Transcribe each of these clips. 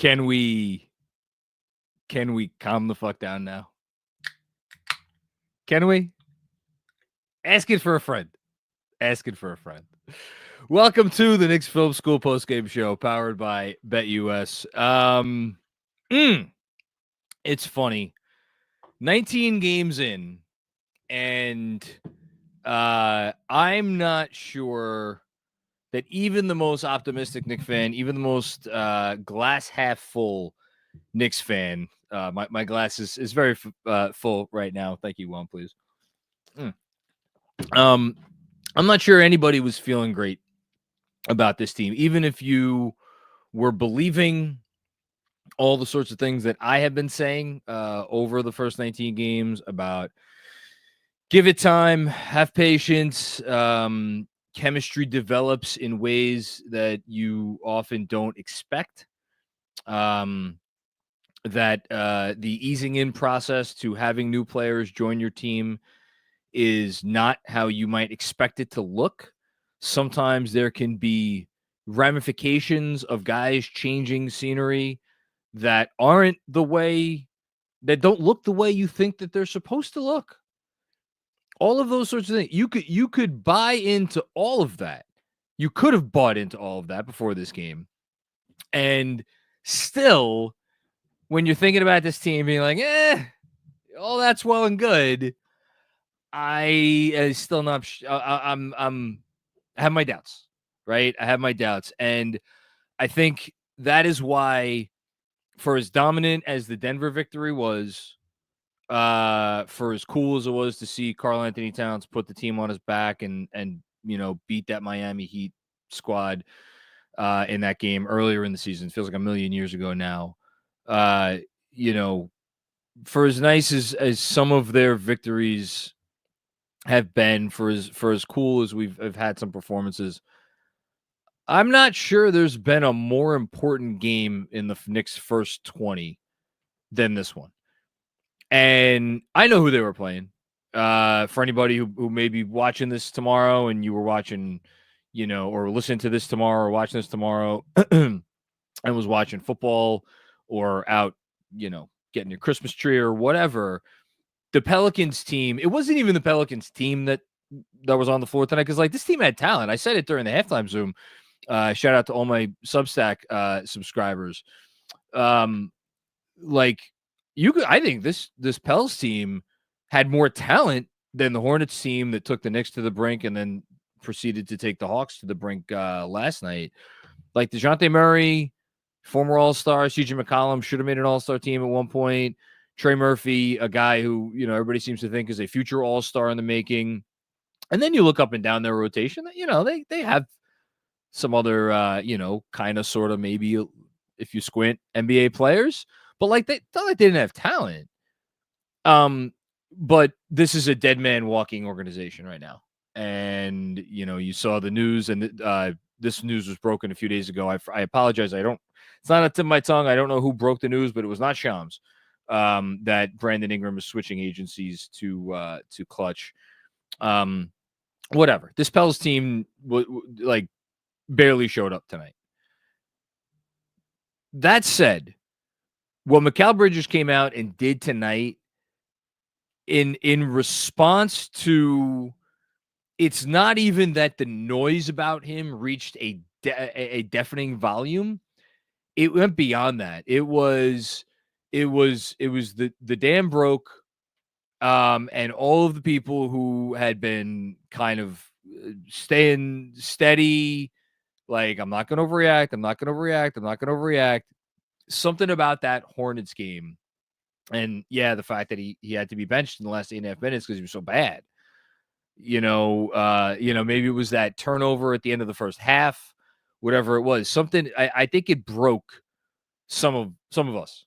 Can we calm the fuck down now? Can we? Ask it for a friend. Ask it for a friend. Welcome to the Knicks Film School Postgame Show, powered by BetUS. It's funny. 19 games in, and I'm not sure that even the most optimistic Knicks fan, even the most glass half full Knicks fan, my glass is very full right now. Thank you, Juan, please. I'm not sure anybody was feeling great about this team, even if you were believing all the sorts of things that I have been saying over the first 19 games about give it time, have patience. Chemistry develops in ways that you often don't expect. That the easing in process to having new players join your team is not how you might expect it to look. Sometimes there can be ramifications of guys changing scenery that aren't the way, that don't look the way you think that they're supposed to look. All of those sorts of things. You could buy into all of that. You could have bought into all of that before this game. And still, when you're thinking about this team being like, all that's well and good, I still not. I have my doubts, right? I have my doubts, and I think that is why, for as dominant as the Denver victory was, for as cool as it was to see Karl Anthony Towns put the team on his back and beat that Miami Heat squad in that game earlier in the season. It feels like a million years ago now. For as nice as some of their victories have been, for as cool as we've had some performances, I'm not sure there's been a more important game in the Knicks' first 20 than this one. And I know who they were playing. For anybody who may be watching this tomorrow and you were watching, or listening to this tomorrow or watching this tomorrow and was watching football or out, getting your Christmas tree or whatever, the Pelicans team, it wasn't even the Pelicans team that was on the floor tonight, because this team had talent. I said it during the halftime Zoom. Shout out to all my Substack subscribers. I think this Pels team had more talent than the Hornets team that took the Knicks to the brink and then proceeded to take the Hawks to the brink last night. Like DeJounte Murray, former All-Star, CJ McCollum should have made an All-Star team at one point. Trey Murphy, a guy who, everybody seems to think is a future All-Star in the making. And then you look up and down their rotation, they have some other, kind of, sort of, maybe if you squint, NBA players. But they thought they didn't have talent. But this is a dead man walking organization right now. And, you saw the news, and this news was broken a few days ago. I apologize. It's not on the tip of my tongue. I don't know who broke the news, but it was not Shams. That Brandon Ingram is switching agencies to Clutch. Whatever. This Pels team barely showed up tonight. That said, what Mikal Bridges came out and did tonight in response to, it's not even that the noise about him reached a deafening volume. It went beyond that. It was the dam broke, and all of the people who had been kind of staying steady, I'm not going to overreact. Something about that Hornets game, and the fact that he had to be benched in the last 8.5 minutes because he was so bad. Maybe it was that turnover at the end of the first half, whatever it was. Something, I think it broke some of us.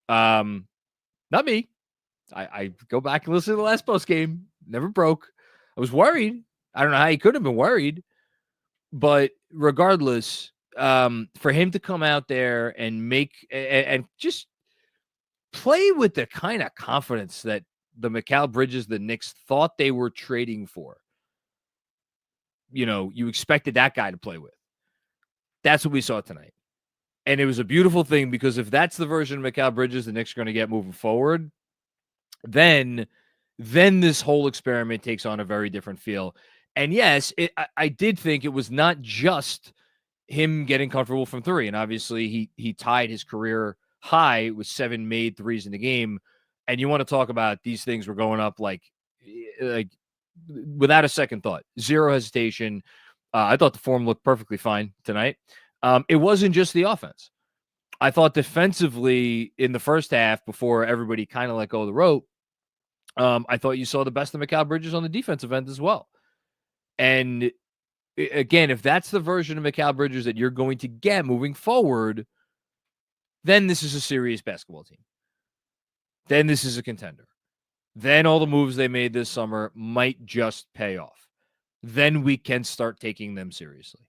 Not me. I go back and listen to the last post game. Never broke. I was worried. I don't know how he could have been worried, but regardless, for him to come out there and make and just play with the kind of confidence that the Mikal Bridges, the Knicks thought they were trading for, you expected that guy to play with. That's what we saw tonight. And it was a beautiful thing because if that's the version of Mikal Bridges the Knicks are going to get moving forward, then this whole experiment takes on a very different feel. And yes, I did think it was not just him getting comfortable from three. And obviously he tied his career high with 7 made threes in the game. And you want to talk about these things were going up like without a second thought, zero hesitation. I thought the form looked perfectly fine tonight. It wasn't just the offense. I thought defensively in the first half, before everybody kind of let go of the rope, I thought you saw the best of Mikal Bridges on the defensive end as well. And again, if that's the version of Mikal Bridges that you're going to get moving forward, then this is a serious basketball team. Then this is a contender. Then all the moves they made this summer might just pay off. Then we can start taking them seriously.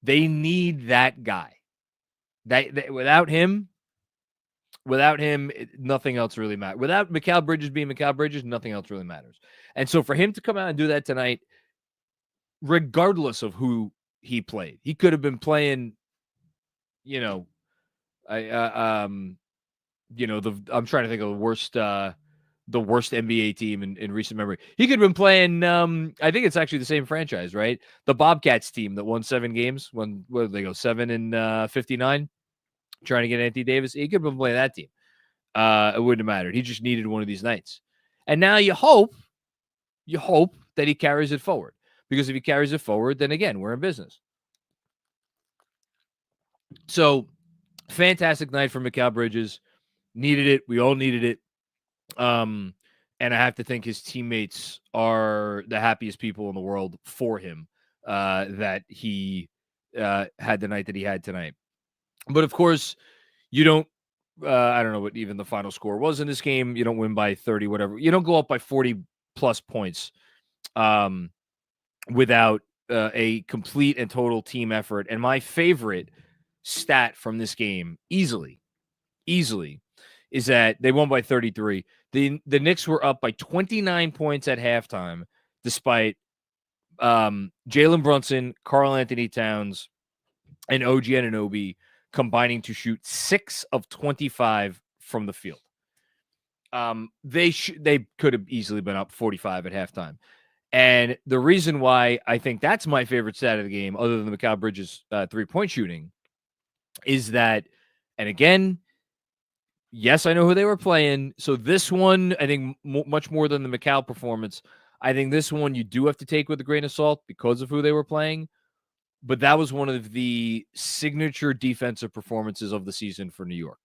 They need that guy. Without him, nothing else really matters. Without Mikal Bridges being Mikal Bridges, nothing else really matters. And so for him to come out and do that tonight, regardless of who he played, he could have been playing, I'm trying to think of the worst NBA team in recent memory. He could have been playing, I think it's actually the same franchise, right? The Bobcats team that won 7 games. Where did they go? 7-59, trying to get Anthony Davis. He could have been playing that team. It wouldn't have mattered. He just needed one of these nights. And now you hope that he carries it forward. Because if he carries it forward, then again, we're in business. So, fantastic night for Mikal Bridges. Needed it. We all needed it. And I have to think his teammates are the happiest people in the world for him that he had the night that he had tonight. But of course, you don't, I don't know what even the final score was in this game. You don't win by 30, whatever. You don't go up by 40 plus points without a complete and total team effort. And my favorite stat from this game, easily, is that they won by 33. The Knicks were up by 29 points at halftime, despite Jalen Brunson, Karl Anthony Towns, and OG Anunoby combining to shoot 6 of 25 from the field. They could have easily been up 45 at halftime. And the reason why I think that's my favorite stat of the game, other than the Mikal Bridges 3-point shooting, is that, and again, yes, I know who they were playing. So this one, I think much more than the Mikal performance, I think this one you do have to take with a grain of salt because of who they were playing. But that was one of the signature defensive performances of the season for New York.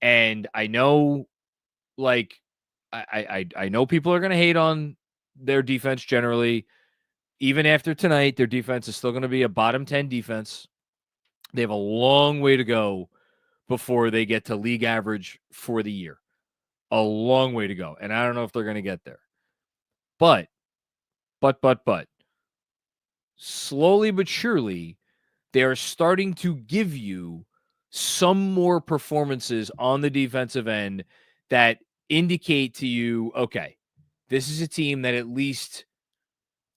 And I know, I know people are going to hate on their defense generally. Even after tonight, their defense is still going to be a bottom 10 defense. They have a long way to go before they get to league average for the year. A long way to go. And I don't know if they're going to get there. But, slowly but surely, they are starting to give you some more performances on the defensive end that indicate to you, okay, this is a team that at least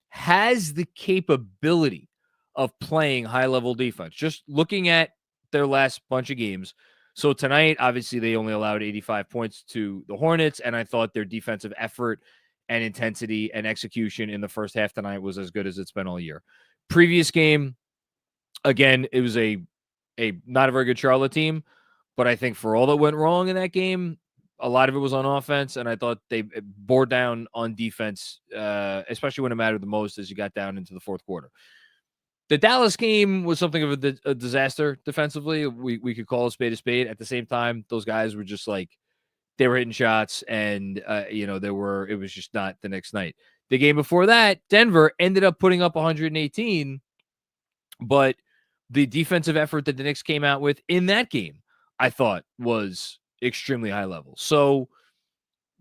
has the capability of playing high-level defense. Just looking at their last bunch of games. So tonight, obviously, they only allowed 85 points to the Hornets, and I thought their defensive effort and intensity and execution in the first half tonight was as good as it's been all year. Previous game, again, it was a not a very good Charlotte team, but I think for all that went wrong in that game, a lot of it was on offense, and I thought they bore down on defense, especially when it mattered the most as you got down into the fourth quarter. The Dallas game was something of a disaster defensively. We could call a spade a spade. At the same time, those guys were just like, they were hitting shots, and it was just not the next night. The game before that, Denver ended up putting up 118, but the defensive effort that the Knicks came out with in that game, I thought was extremely high level. So,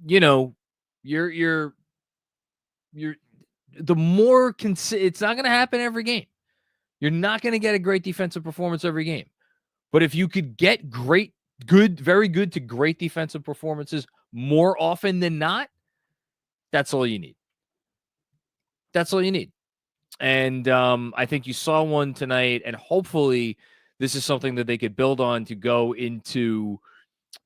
you're the more it's not going to happen every game. You're not going to get a great defensive performance every game. But if you could get very good to great defensive performances more often than not, that's all you need. That's all you need. And I think you saw one tonight, and hopefully this is something that they could build on to go into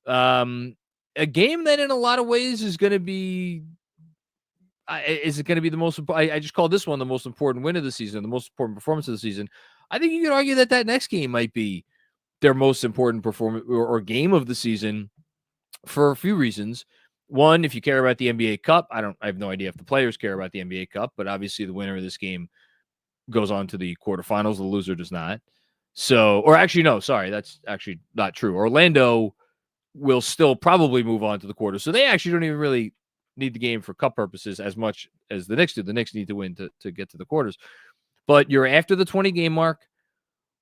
a game that in a lot of ways is going to be is it going to be the most I just call this one the most important win of the season, the most important performance of the season. I think you could argue that next game might be their most important performance or game of the season for a few reasons. One, if you care about the NBA Cup, I have no idea if the players care about the NBA Cup, but obviously the winner of this game goes on to the quarterfinals. The loser does not. So, or actually, no, sorry, that's actually not true. Orlando will still probably move on to the quarter. So they actually don't even really need the game for cup purposes as much as the Knicks do. The Knicks need to win to get to the quarters. But you're after the 20 game mark.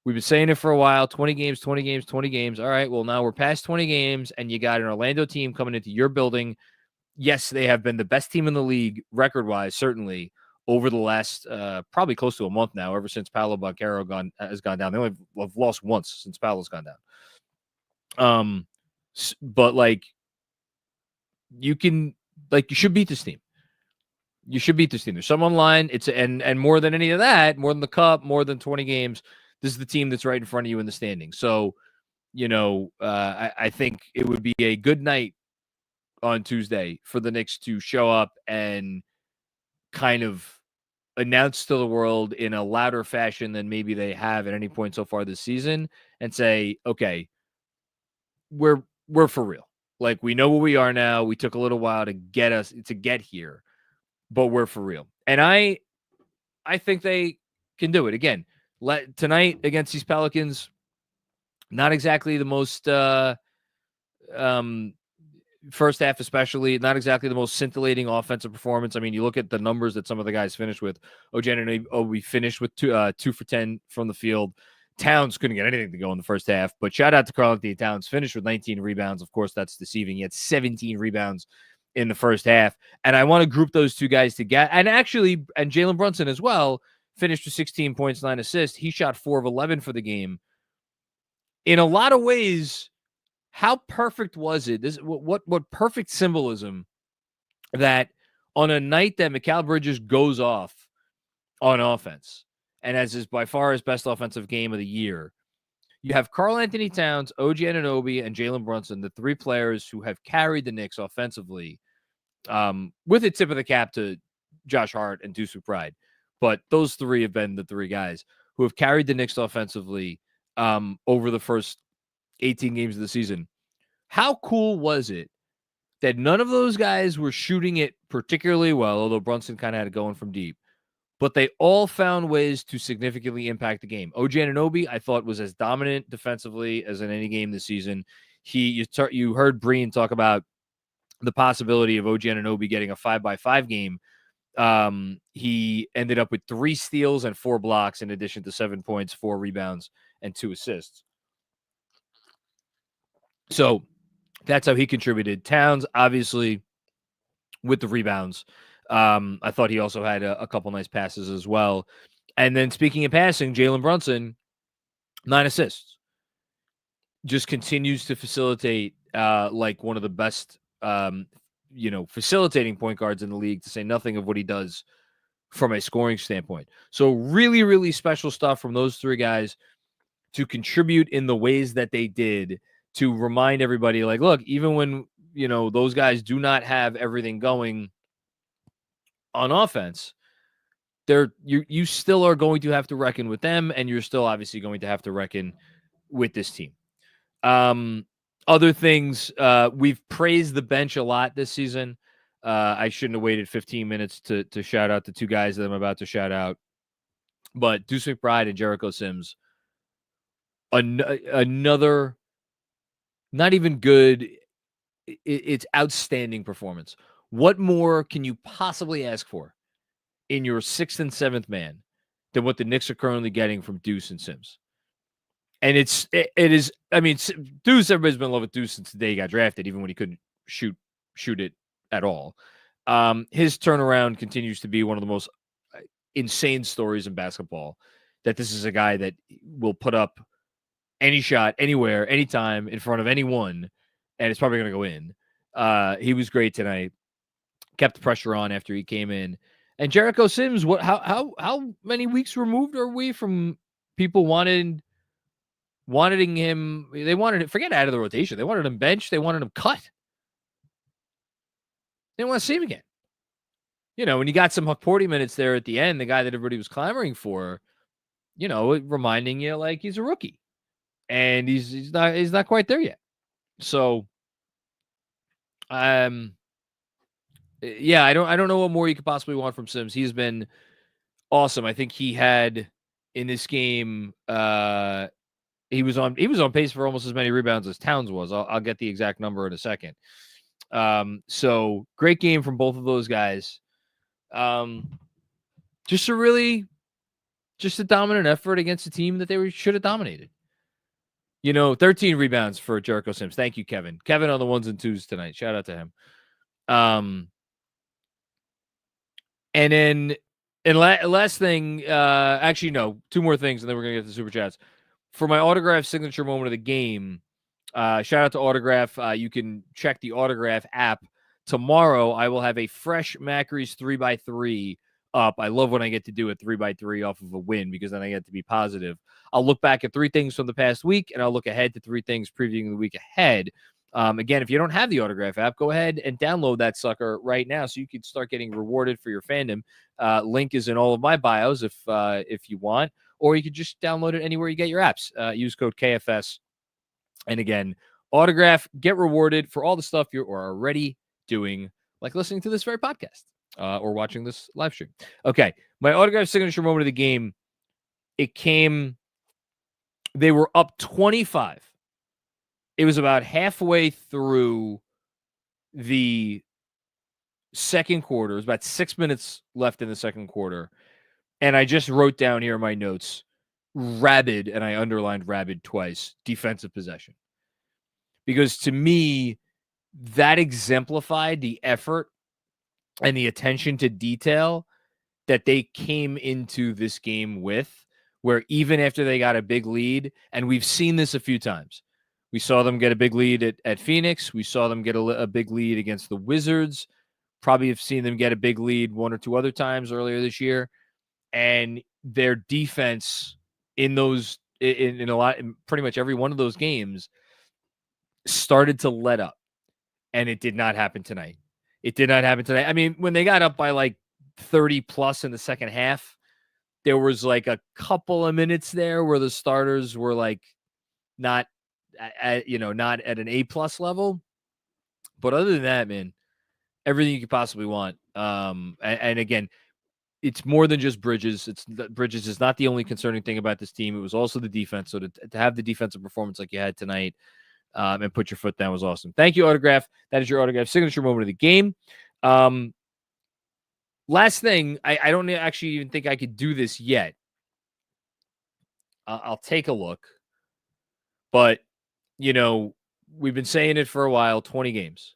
We've been saying it for a while, 20 games, 20 games, 20 games. All right, well, now we're past 20 games, and you got an Orlando team coming into your building. Yes, they have been the best team in the league, record-wise, certainly, over the last probably close to a month now, ever since Paolo Banchero has gone down. They only have lost once since Paolo's gone down. But, you should beat this team. You should beat this team. There's some online. And more than any of that, more than the cup, more than 20 games, this is the team that's right in front of you in the standings. So, I think it would be a good night on Tuesday for the Knicks to show up and kind of announce to the world in a louder fashion than maybe they have at any point so far this season and say, okay, we're for real. We know where we are now. We took a little while to get here, but we're for real. And I think they can do it again. Tonight against these Pelicans, not exactly the most first half, especially not exactly the most scintillating offensive performance. I mean, you look at the numbers that some of the guys finished with. We finished with 2 for 10 from the field. Towns couldn't get anything to go in the first half, but shout out to Karl-Anthony Towns, finished with 19 rebounds. Of course, that's deceiving. He had 17 rebounds in the first half. And I want to group those two guys together. And Jalen Brunson as well finished with 16 points, 9 assists. He shot 4 of 11 for the game. In a lot of ways, how perfect was it? What perfect symbolism that on a night that Mikal Bridges goes off on offense and has by far his best offensive game of the year, you have Karl-Anthony Towns, OG Anunoby, and Jalen Brunson, the 3 players who have carried the Knicks offensively, with a tip of the cap to Josh Hart and Deuce McBride. But those 3 have been the 3 guys who have carried the Knicks offensively over the first 18 games of the season. How cool was it that none of those guys were shooting it particularly well, although Brunson kind of had it going from deep, but they all found ways to significantly impact the game. OG Anunoby, I thought, was as dominant defensively as in any game this season. You heard Breen talk about the possibility of OG Anunoby getting a 5x5 game. He ended up with 3 steals and 4 blocks in addition to 7 points, 4 rebounds, and 2 assists. So that's how he contributed. Towns, obviously, with the rebounds. I thought he also had a couple nice passes as well. And then speaking of passing, Jalen Brunson, 9 assists. Just continues to facilitate like one of the best, facilitating point guards in the league, to say nothing of what he does from a scoring standpoint. So really, really special stuff from those 3 guys to contribute in the ways that they did, to remind everybody, like, look, even when, those guys do not have everything going on offense, you still are going to have to reckon with them, and you're still obviously going to have to reckon with this team. Other things, we've praised the bench a lot this season. I shouldn't have waited 15 minutes to shout out the 2 guys that I'm about to shout out, but Deuce McBride and Jericho Sims, another not even good, it's outstanding performance. What more can you possibly ask for in your 6th and 7th man than what the Knicks are currently getting from Deuce and Sims? And it is, I mean, Deuce, everybody's been in love with Deuce since the day he got drafted, even when he couldn't shoot it at all. His turnaround continues to be one of the most insane stories in basketball, that this is a guy that will put up any shot, anywhere, anytime, in front of anyone, and it's probably going to go in. He was great tonight. Kept the pressure on after he came in. And Jericho Sims, how many weeks removed are we from people wanting wanting him. They wanted him, forget out of the rotation. They wanted him benched. They wanted him cut. They didn't want to see him again. When you got some Huckporty minutes there at the end, the guy that everybody was clamoring for, reminding you like he's a rookie, and he's not quite there yet. So, yeah, I don't know what more you could possibly want from Sims. He's been awesome. I think he had in this game, he was on pace for almost as many rebounds as Towns was. I'll get the exact number in a second. So great game from both of those guys. Just a dominant effort against a team that they should have dominated. 13 rebounds for Jericho Sims. Thank you, Kevin. Kevin on the 1s and 2s tonight. Shout out to him. And then, last thing, actually, no, 2 more things, and then we're going to get to the super chats. For my autograph signature moment of the game, shout out to Autograph. You can check the Autograph app. Tomorrow, I will have a fresh Macri's 3x3 up. I love when I get to do a 3x3 off of a win because then I get to be positive. I'll look back at 3 things from the past week, and I'll look ahead to 3 things previewing the week ahead. Again, if you don't have the Autograph app, go ahead and download that sucker right now so you can start getting rewarded for your fandom. Link is in all of my bios if you want, or you could just download it anywhere you get your apps. Use code KFS. And again, Autograph, get rewarded for all the stuff you are already doing, like listening to this very podcast or watching this live stream. Okay, my Autograph signature moment of the game, they were up 25. It was about halfway through the second quarter. It was about 6 minutes left in the second quarter. And I just wrote down here in my notes, rabid, and I underlined rabid twice, defensive possession. Because to me, that exemplified the effort and the attention to detail that they came into this game with, where even after they got a big lead, and we've seen this a few times, we saw them get a big lead at Phoenix. We saw them get a big lead against the Wizards. Probably have seen them get a big lead 1 or 2 other times earlier this year. And their defense in pretty much every one of those games started to let up. And it did not happen tonight. I mean, when they got up by like 30 plus in the second half, there was like a couple of minutes there where the starters were like not at an A+ level. But other than that, man, everything you could possibly want. And again, it's more than just Bridges. Bridges is not the only concerning thing about this team. It was also the defense. So to have the defensive performance like you had tonight and put your foot down was awesome. Thank you, Autograph. That is your Autograph signature moment of the game. Last thing, I don't actually even think I could do this yet. I'll take a look. But, we've been saying it for a while, 20 games.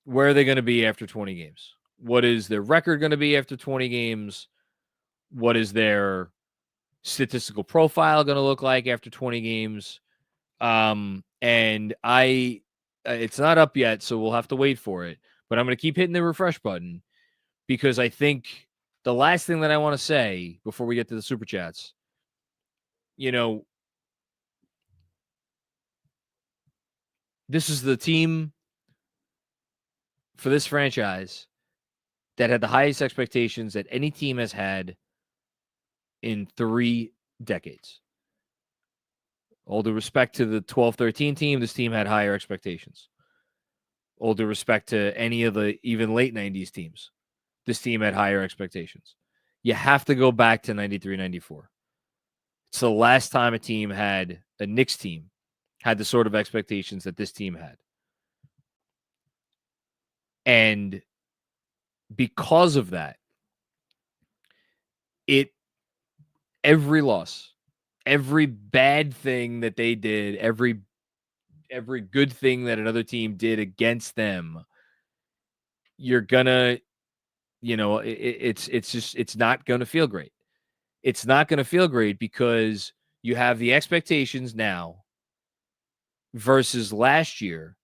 Where are they going to be after 20 games? What is their record going to be after 20 games? What is their statistical profile going to look like after 20 games? And it's not up yet, so we'll have to wait for it. But I'm going to keep hitting the refresh button because I think the last thing that I want to say before we get to the super chats, this is the team for this franchise that had the highest expectations that any team has had in 3 decades. All due respect to the 12-13 team, this team had higher expectations. All due respect to any of the even late 90s teams, this team had higher expectations. You have to go back to 93-94. It's the last time a Knicks team had the sort of expectations that this team had. And because of that, every loss, every bad thing that they did, every good thing that another team did against them, you're gonna, it's not gonna feel great. It's not gonna feel great because you have the expectations now versus last year,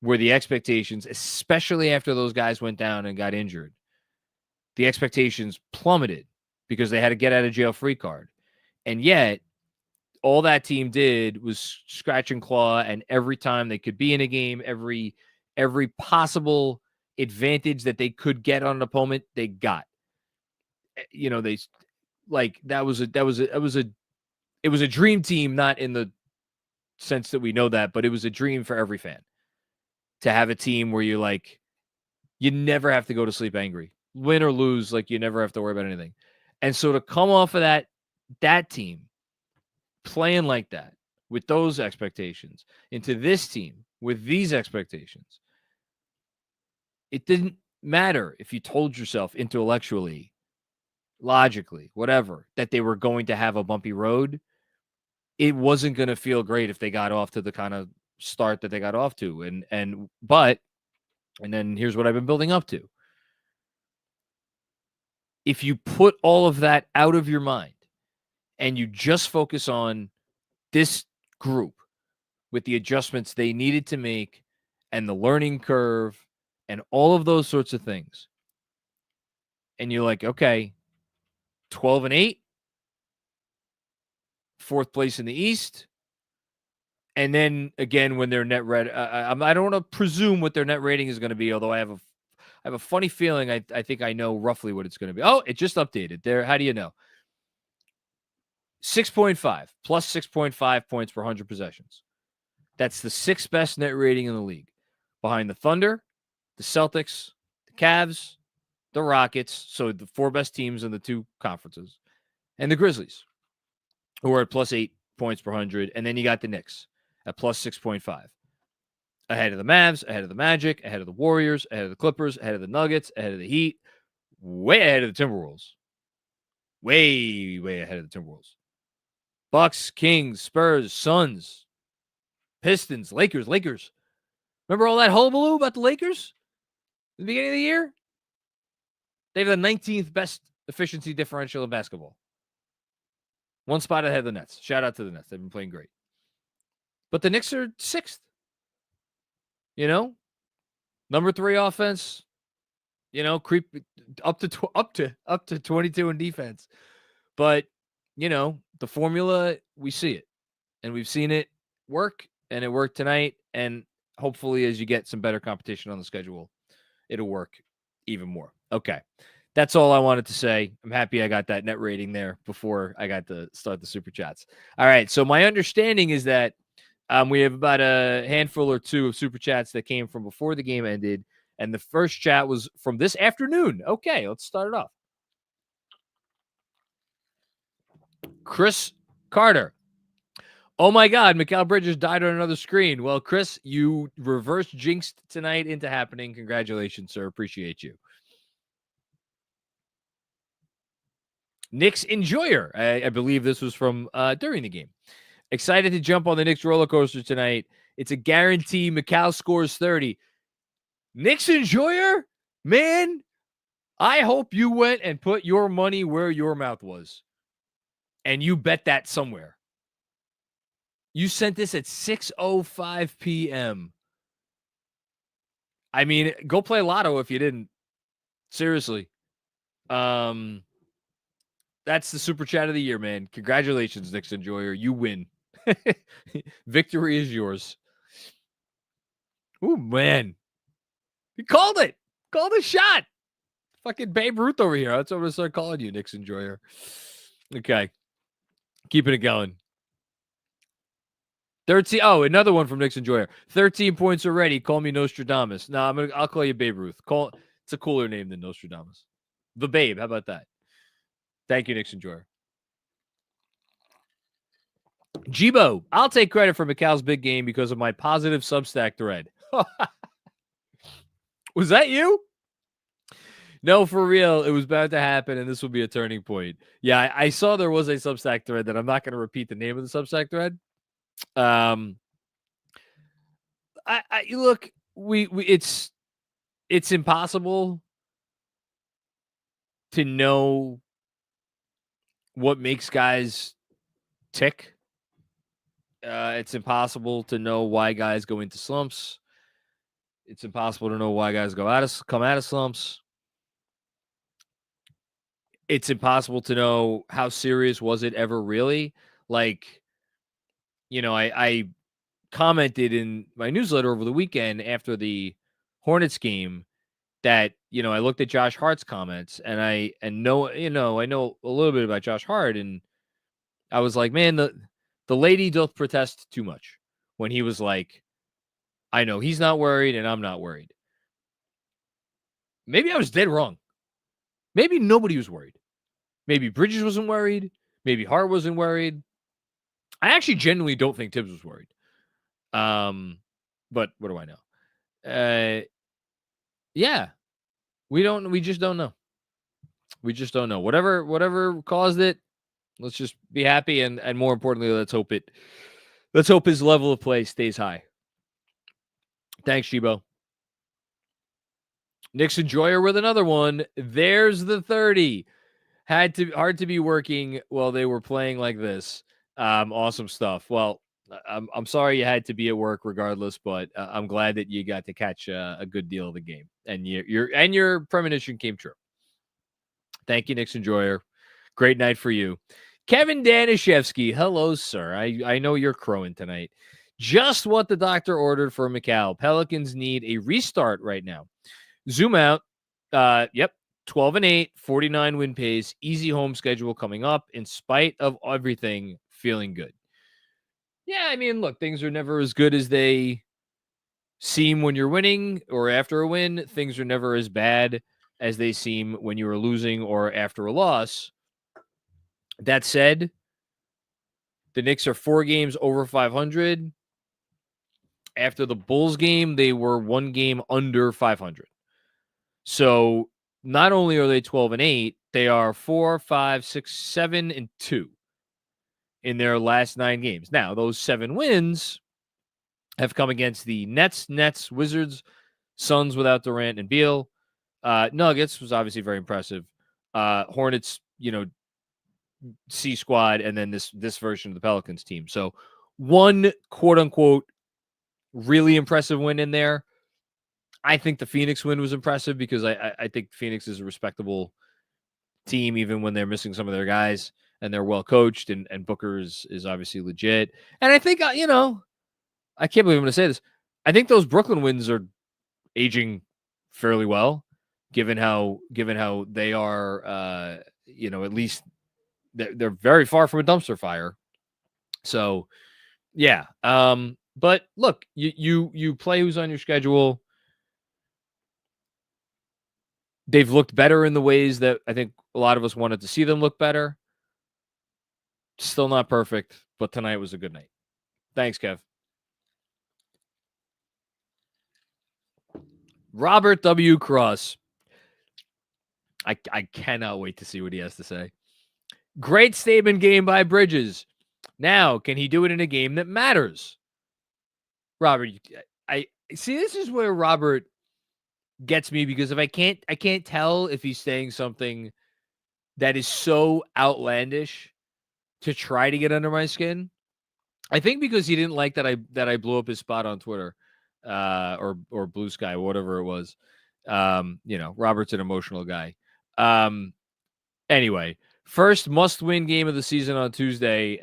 where the expectations, especially after those guys went down and got injured, the expectations plummeted because they had to get out of jail free card. And yet, all that team did was scratch and claw, and every time they could be in a game, every possible advantage that they could get on an opponent, they got. They like it was a dream team, not in the sense that we know that, but it was a dream for every fan to have a team where you like you never have to go to sleep angry, win or lose, like you never have to worry about anything. And so to come off of that team playing like that with those expectations into this team with these expectations, it didn't matter if you told yourself intellectually, logically, whatever, that they were going to have a bumpy road. It wasn't going to feel great if they got off to the kind of start that they got off to. And then here's what I've been building up to. If you put all of that out of your mind and you just focus on this group with the adjustments they needed to make and the learning curve and all of those sorts of things, and you're like, okay, 12-8, fourth place in the East. And then again, when their net red, I don't want to presume what their net rating is going to be, although I have a funny feeling. I think I know roughly what it's going to be. Oh, it just updated there. How do you know? 6.5 plus 6.5 points per 100 possessions. That's the sixth best net rating in the league, behind the Thunder, the Celtics, the Cavs, the Rockets. So the four best teams in the two conferences, and the Grizzlies, who are at plus 8 points per 100. And then you got the Knicks at plus 6.5. Ahead of the Mavs, ahead of the Magic, ahead of the Warriors, ahead of the Clippers, ahead of the Nuggets, ahead of the Heat, way ahead of the Timberwolves. Way, way ahead of the Timberwolves. Bucks, Kings, Spurs, Suns, Pistons, Lakers. Remember all that hullabaloo about the Lakers at the beginning of the year? They have the 19th best efficiency differential in basketball. One spot ahead of the Nets. Shout out to the Nets. They've been playing great. But the Knicks are sixth. Number 3 offense. Creep up to 22 in defense. But the formula, we see it, and we've seen it work, and it worked tonight. And hopefully, as you get some better competition on the schedule, it'll work even more. Okay. That's all I wanted to say. I'm happy I got that net rating there before I got to start the super chats. All right. So my understanding is that we have about a handful or two of super chats that came from before the game ended. And the first chat was from this afternoon. Okay, let's start it off. Chris Carter. Oh my God, Mikal Bridges died on another screen. Well, Chris, you reverse jinxed tonight into happening. Congratulations, sir. Appreciate you. Knicks Enjoyer. I believe this was from during the game. Excited to jump on the Knicks roller coaster tonight. It's a guarantee Mikal scores 30. Knicks Enjoyer? Man, I hope you went and put your money where your mouth was. And you bet that somewhere. You sent this at 6:05 p.m. I mean, go play Lotto if you didn't. Seriously. That's the super chat of the year, man. Congratulations, Knicks Enjoyer. You win. Victory is yours. Ooh, man. He called it. Called a shot. Fucking Babe Ruth over here. That's what I'm going to start calling you, Knicks Enjoyer. Okay. Keeping it going. 13. Oh, another one from Knicks Enjoyer. 13 points already. Call me Nostradamus. No, I'll call you Babe Ruth. It's a cooler name than Nostradamus. The Babe. How about that? Thank you, Knicks Enjoyer. Jibo, I'll take credit for Mikal's big game because of my positive Substack thread. Was that you? No, for real. It was bound to happen, and this will be a turning point. Yeah, I saw there was a Substack thread that I'm not going to repeat the name of the Substack thread. I look, it's impossible to know what makes guys tick. It's impossible to know why guys go into slumps. It's impossible to know why guys come out of slumps. It's impossible to know how serious was it ever really. Like, I commented in my newsletter over the weekend after the Hornets game that, I looked at Josh Hart's comments and I know a little bit about Josh Hart, and I was like, man, the lady doth protest too much when he was like, I know he's not worried and I'm not worried. Maybe I was dead wrong. Maybe nobody was worried. Maybe Bridges wasn't worried. Maybe Hart wasn't worried. I actually genuinely don't think Tibbs was worried. But what do I know? Yeah, we just don't know. We just don't know. Whatever caused it, let's just be happy, and more importantly, let's hope his level of play stays high. Thanks, Chibo. Knicks Enjoyer with another one. There's the 30. Hard to be working while they were playing like this. Awesome stuff. Well, I'm sorry you had to be at work regardless, but I'm glad that you got to catch a good deal of the game, and your premonition came true. Thank you, Knicks Enjoyer. Great night for you. Kevin Danishevsky, hello, sir. I know you're crowing tonight. Just what the doctor ordered for Mikal. Pelicans need a restart right now. Zoom out. Yep. 12-8, 49 win pace, easy home schedule coming up. In spite of everything, feeling good. Yeah, I mean, look, things are never as good as they seem when you're winning or after a win. Things are never as bad as they seem when you are losing or after a loss. That said, the Knicks are 4 games over 500. After the Bulls game, they were 1 game under 500. So not only are they 12-8, they are 4, 5, 6, 7-2 in their last 9 games. Now, those 7 wins have come against the Nets, Wizards, Suns without Durant and Beal. Nuggets was obviously very impressive. Hornets, C squad, and then this version of the Pelicans team. So one quote unquote really impressive win in there. I think the Phoenix win was impressive because I think Phoenix is a respectable team, even when they're missing some of their guys, and they're well coached, and Booker is obviously legit. And I think, I can't believe I'm going to say this. I think those Brooklyn wins are aging fairly well, given how they are, at least they're very far from a dumpster fire. So, yeah. But look, you play who's on your schedule. They've looked better in the ways that I think a lot of us wanted to see them look better. Still not perfect, but tonight was a good night. Thanks, Kev. Robert W. Cross. I cannot wait to see what he has to say. Great statement game by Bridges. Now, can he do it in a game that matters? Robert, I see, this is where Robert gets me, because if I can't tell if he's saying something that is so outlandish to try to get under my skin. I think because he didn't like that I blew up his spot on Twitter, or Blue Sky, whatever it was. Robert's an emotional guy. Anyway, first must-win game of the season on Tuesday.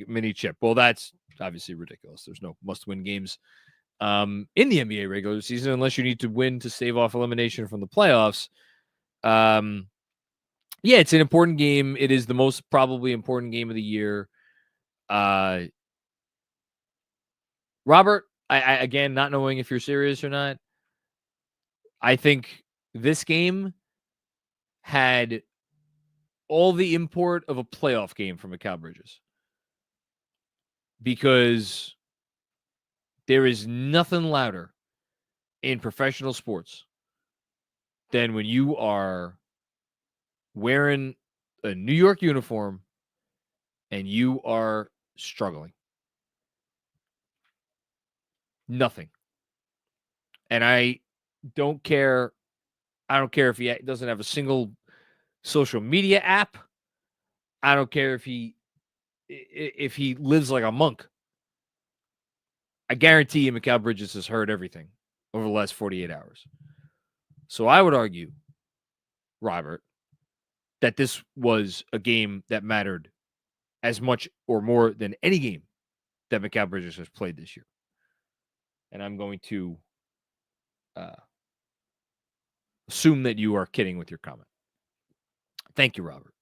#mini chip. Well, that's obviously ridiculous. There's no must-win games in the NBA regular season unless you need to win to stave off elimination from the playoffs. Yeah, it's an important game. It is the most probably important game of the year. Robert, I again, not knowing if you're serious or not, I think this game had all the import of a playoff game from Mikal Bridges, because there is nothing louder in professional sports than when you are wearing a New York uniform and you are struggling. Nothing. And I don't care. I don't care if he doesn't have a single social media app. I don't care if he lives like a monk. I guarantee you Mikal Bridges has heard everything over the last 48 hours. So I would argue, Robert, that this was a game that mattered as much or more than any game that Mikal Bridges has played this year. And I'm going to assume that you are kidding with your comment. Thank you, Robert.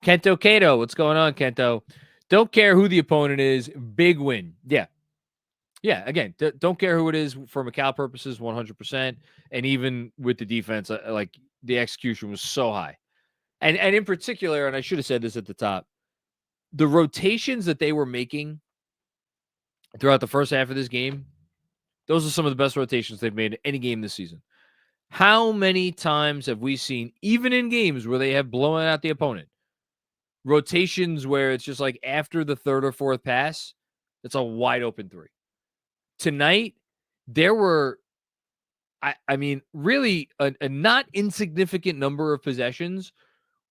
Kento Cato, what's going on, Kento? Don't care who the opponent is. Big win. Yeah. Yeah, again, don't care who it is for Mikal purposes, 100%. And even with the defense, like the execution was so high. And in particular, and I should have said this at the top, the rotations that they were making throughout the first half of this game, those are some of the best rotations they've made in any game this season. How many times have we seen, even in games where they have blown out the opponent, rotations where it's just like after the third or fourth pass, it's a wide open three? Tonight, there were, I mean, really a not insignificant number of possessions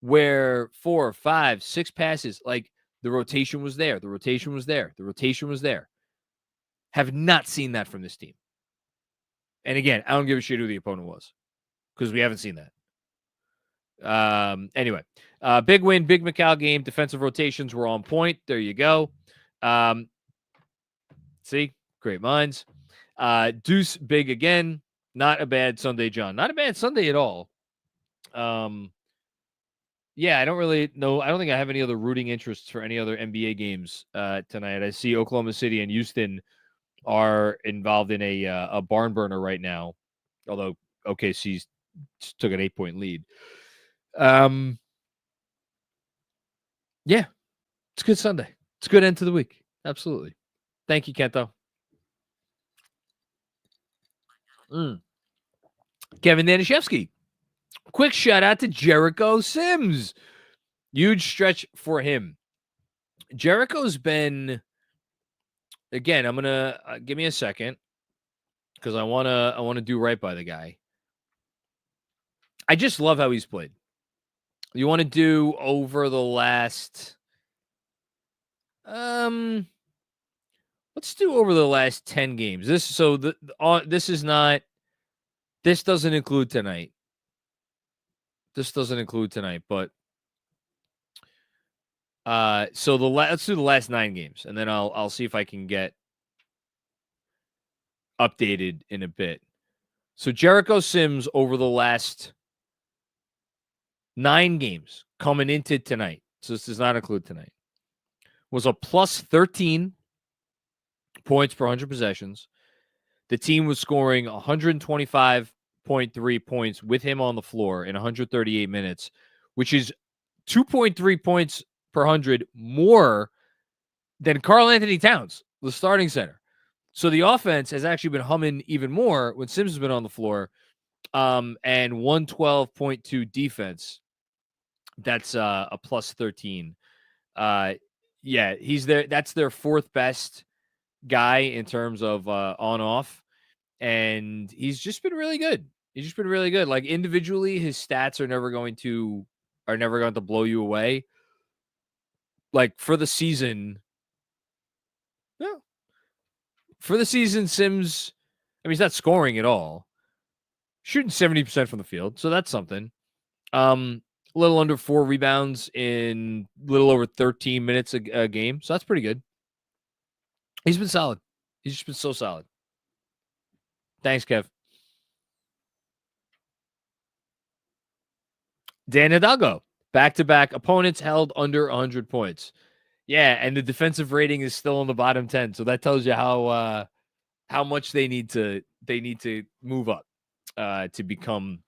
where 4, 5, 6 passes, like the rotation was there. The rotation was there. The rotation was there. Have not seen that from this team. And again, I don't give a shit who the opponent was because we haven't seen that. Anyway, big win, big Mikal game. Defensive rotations were on point. There you go. See? Great minds. Deuce big again. Not a bad Sunday, John. Not a bad Sunday at all. Yeah, I don't really know. I don't think I have any other rooting interests for any other NBA games tonight. I see Oklahoma City and Houston are involved in a barn burner right now, although OKC took an 8-point lead. Yeah, it's a good Sunday. It's a good end to the week. Absolutely. Thank you, Kento. Kevin Danishevsky. Quick shout out to Jericho Sims. Huge stretch for him. Jericho's been, again, I'm gonna give me a second because I wanna do right by the guy. I just love how he's played. You want to do over the last, let's do over the last 10 games. This doesn't include tonight. This doesn't include tonight, but so let's do the last 9 games, and then I'll see if I can get updated in a bit. So Jericho Sims over the last 9 games coming into tonight, so this does not include tonight, was a plus 13 points per 100 possessions. The team was scoring 125.3 points with him on the floor in 138 minutes, which is 2.3 points per 100 more than Karl Anthony Towns, the starting center. So the offense has actually been humming even more when Sims has been on the floor. And 112.2 defense. That's a plus 13. Yeah, he's there. That's their 4th best guy in terms of on-off. And he's just been really good. He's just been really good. Like individually, his stats are never going to blow you away. Like for the season, yeah. For the season, Sims, I mean, he's not scoring at all. Shooting 70% from the field, so that's something. A little under 4 rebounds in a little over 13 minutes a game, so that's pretty good. He's been solid. He's just been so solid. Thanks, Kev. Dan Hidalgo, back-to-back opponents held under 100 points. Yeah, and the defensive rating is still in the bottom 10, so that tells you how much they need to move up to become,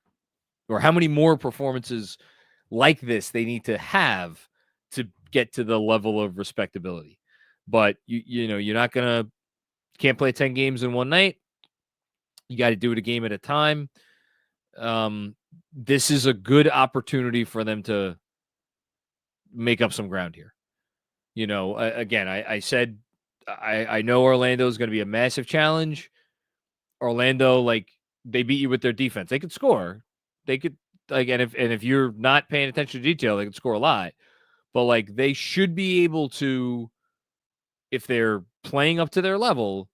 or how many more performances like this they need to have to get to the level of respectability. But you know, can't play 10 games in one night. You got to do it a game at a time. This is a good opportunity for them to make up some ground here. You know, again, I said I know Orlando is going to be a massive challenge. Orlando, like, they beat you with their defense. They could score. They could, like, and if you're not paying attention to detail, they could score a lot. But like, they should be able to, if they're playing up to their level,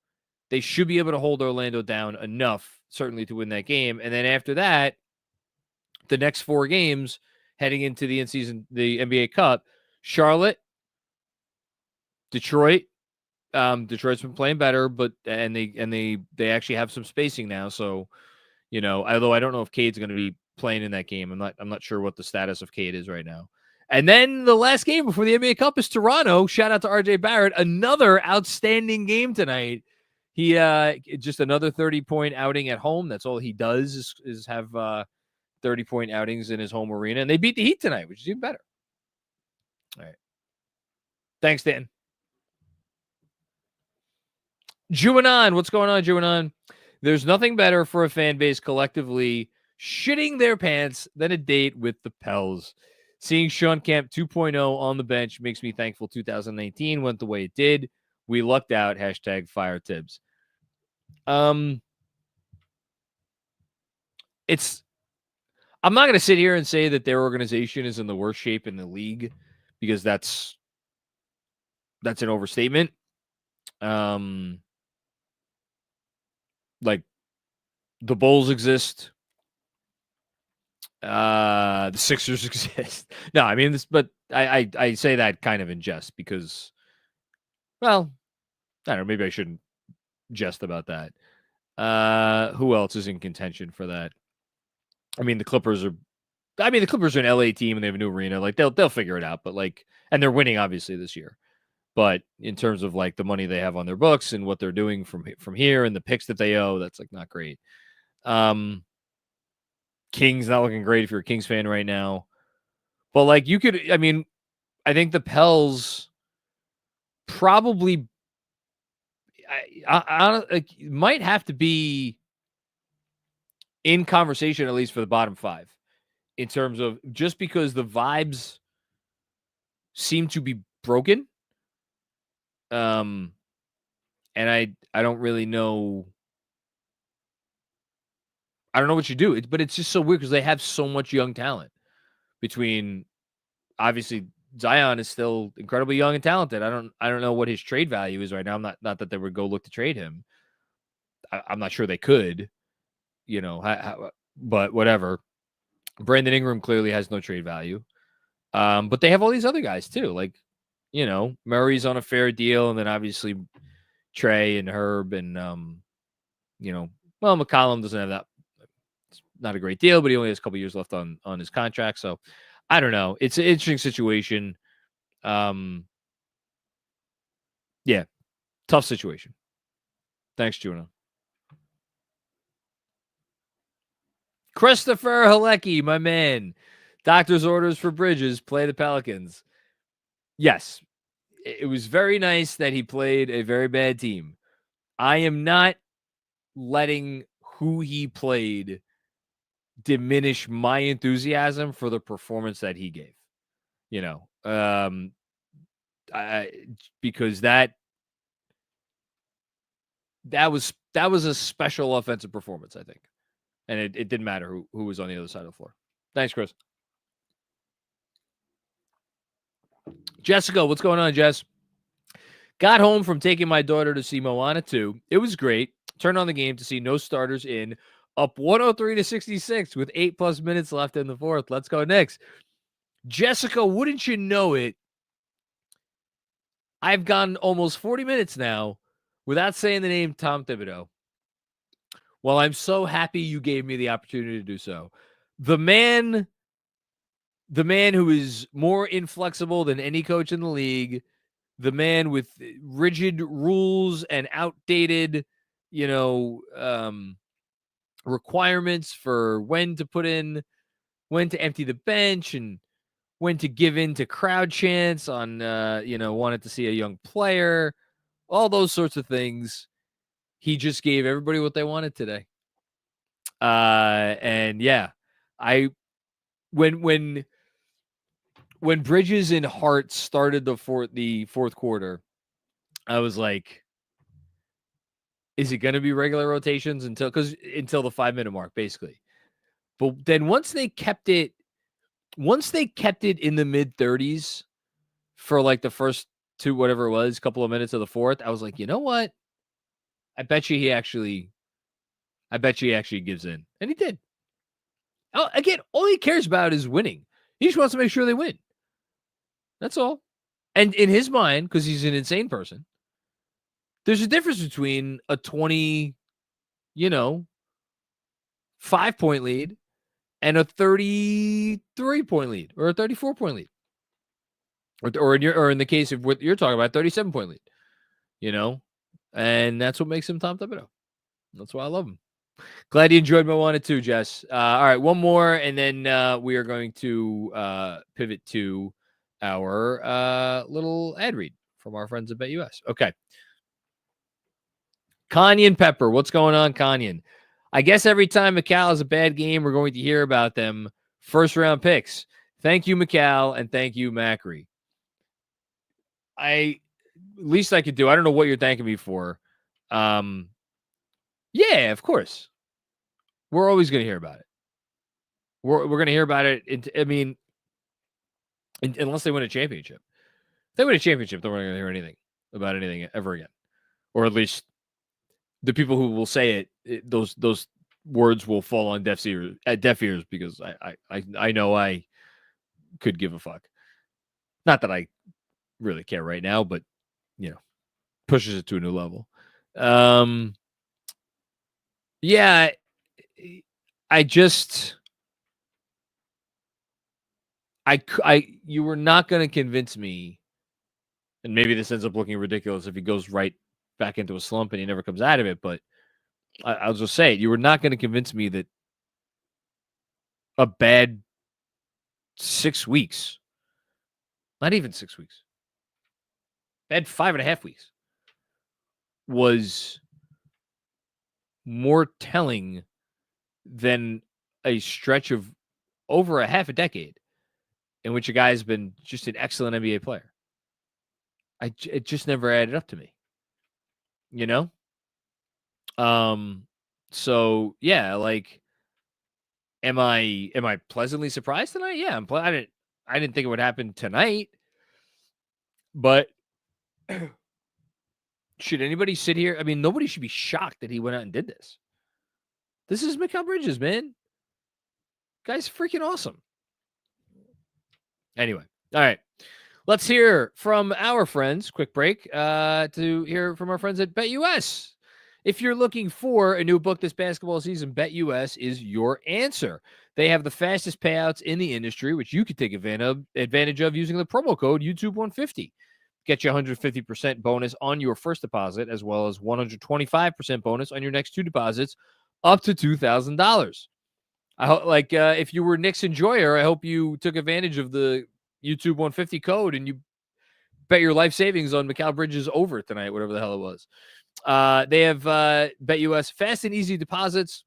they should be able to hold Orlando down enough, certainly, to win that game. And then after that, the next 4 games heading into the NBA Cup, Charlotte, Detroit. Detroit's been playing better, but they actually have some spacing now. So, although I don't know if Cade's going to be playing in that game, I'm not sure what the status of Cade is right now. And then the last game before the NBA Cup is Toronto. Shout out to RJ Barrett, another outstanding game tonight. He just another 30-point outing at home. That's all he does is have 30-point outings in his home arena, and they beat the Heat tonight, which is even better. All right, thanks, Dan. Juanon, what's going on, Juanon? There's nothing better for a fan base collectively shitting their pants than a date with the Pels. Seeing Sean Kemp 2.0 on the bench makes me thankful 2019 went the way it did. We lucked out. # fire Tibbs. I'm not going to sit here and say that their organization is in the worst shape in the league because that's an overstatement. Like the Bulls exist. The Sixers exist. No, I mean this, but I say that kind of in jest because, well, I don't know, maybe I shouldn't jest about that. Who else is in contention for that? I mean, the Clippers are an LA team and they have a new arena. Like they'll figure it out, but and they're winning obviously this year. But in terms of like the money they have on their books and what they're doing from here and the picks that they owe, that's like not great. Kings not looking great if you're a Kings fan right now. But I think the Pels probably might have to be in conversation at least for the bottom 5 in terms of just because the vibes seem to be broken. And I don't really know. I don't know what you do, but it's just so weird because they have so much young talent. Between obviously Zion is still incredibly young and talented. I don't know what his trade value is right now. I'm not that they would go look to trade him. I'm not sure they could, but whatever. Brandon Ingram clearly has no trade value. But they have all these other guys too. Like, Murray's on a fair deal, and then obviously Trey and Herb and McCollum doesn't have that. It's not a great deal, but he only has a couple years left on his contract. So I don't know. It's an interesting situation. Yeah, tough situation. Thanks, Juno. Christopher Halecki, my man. Doctor's orders for Bridges. Play the Pelicans. Yes, it was very nice that he played a very bad team. I am not letting who he played diminish my enthusiasm for the performance that he gave. Because that was a special offensive performance, I think. And it didn't matter who was on the other side of the floor. Thanks, Chris. Jessica, what's going on, Jess? Got home from taking my daughter to see Moana 2. It was great. Turned on the game to see no starters in. Up 103-66 with 8+ minutes left in the fourth. Let's go Knicks. Jessica, wouldn't you know it? I've gone almost 40 minutes now without saying the name Tom Thibodeau. Well, I'm so happy you gave me the opportunity to do so. The man who is more inflexible than any coach in the league, the man with rigid rules and outdated, requirements for when to put in, when to empty the bench, and when to give in to crowd chants on, wanted to see a young player, all those sorts of things. He just gave everybody what they wanted today. And yeah, when Bridges and Hart started the fourth quarter, I was like, is it going to be regular rotations until the 5-minute mark, basically? But then once they kept it in the mid-30s for like the first two, whatever it was, couple of minutes of the fourth, I was like, you know what? I bet you he actually gives in. And he did. Again, all he cares about is winning. He just wants to make sure they win. That's all. And in his mind, because he's an insane person, there's a difference between a 20, 5-point lead and a 33-point lead or a 34-point lead. Or in the case of what you're talking about, 37-point lead, and that's what makes him Tom Thibodeau. That's why I love him. Glad you enjoyed my 1 and 2, Jess. All right, one more, and then we are going to pivot to our little ad read from our friends at BetUS. Okay. Kanyan Pepper, what's going on, Kanyan? I guess every time Mikal has a bad game, we're going to hear about them. First-round picks. Thank you, Mikal, and thank you, Macri. Least I could do. I don't know what you're thanking me for. Yeah, of course. We're always going to hear about it. We're going to hear about it. Unless they win a championship. If they win a championship, then we're not going to hear anything about anything ever again. Or at least the people who will say it those words will fall on deaf ears because I know I could give a fuck. Not that I really care right now, but pushes it to a new level. Yeah, you were not going to convince me, and maybe this ends up looking ridiculous if he goes right back into a slump and he never comes out of it, but I'll just say it. You were not going to convince me that a bad 6 weeks, not even 6 weeks, bad 5.5 weeks was more telling than a stretch of over a half a decade in which a guy has been just an excellent NBA player. It just never added up to me, So yeah, like, am I pleasantly surprised tonight? Yeah, I didn't think it would happen tonight, but should anybody sit here? I mean, nobody should be shocked that he went out and did this. This is Mikal Bridges, man. Guy's freaking awesome. Anyway, all right. Let's hear from our friends. Quick break to hear from our friends at BetUS. If you're looking for a new book this basketball season, BetUS is your answer. They have the fastest payouts in the industry, which you can take advantage of using the promo code YouTube150. Get you 150% bonus on your first deposit, as well as 125% bonus on your next 2 deposits, up to $2,000. I hope, if you were Knicks enjoyer, I hope you took advantage of the YouTube 150 code and you bet your life savings on Mikal Bridges over tonight, whatever the hell it was. They have BetUS fast and easy deposits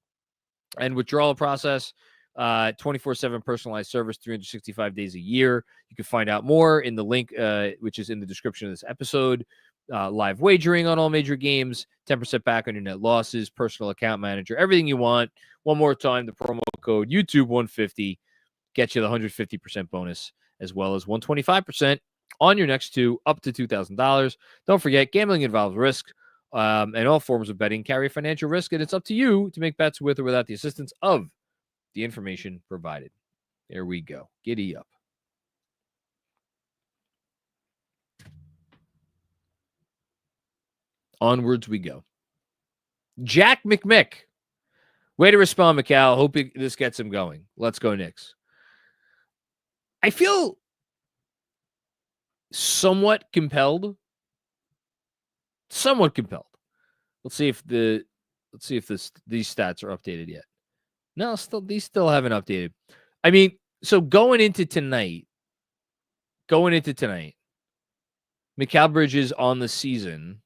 and withdrawal process, 24/7 personalized service, 365 days a year. You can find out more in the link, which is in the description of this episode. Live wagering on all major games, 10% back on your net losses, personal account manager, everything you want. One more time, the promo code YouTube150 gets you the 150% bonus, as well as 125% on your next 2, up to $2,000. Don't forget, gambling involves risk, and all forms of betting carry financial risk, and it's up to you to make bets with or without the assistance of the information provided. There we go. Giddy up. Onwards we go. Jack McMick. Way to respond, Mikal. Hope this gets him going. Let's go, Knicks. I feel somewhat compelled. Let's see if these stats are updated yet. No, these still haven't updated. I mean, so going into tonight, Mikal Bridges on the season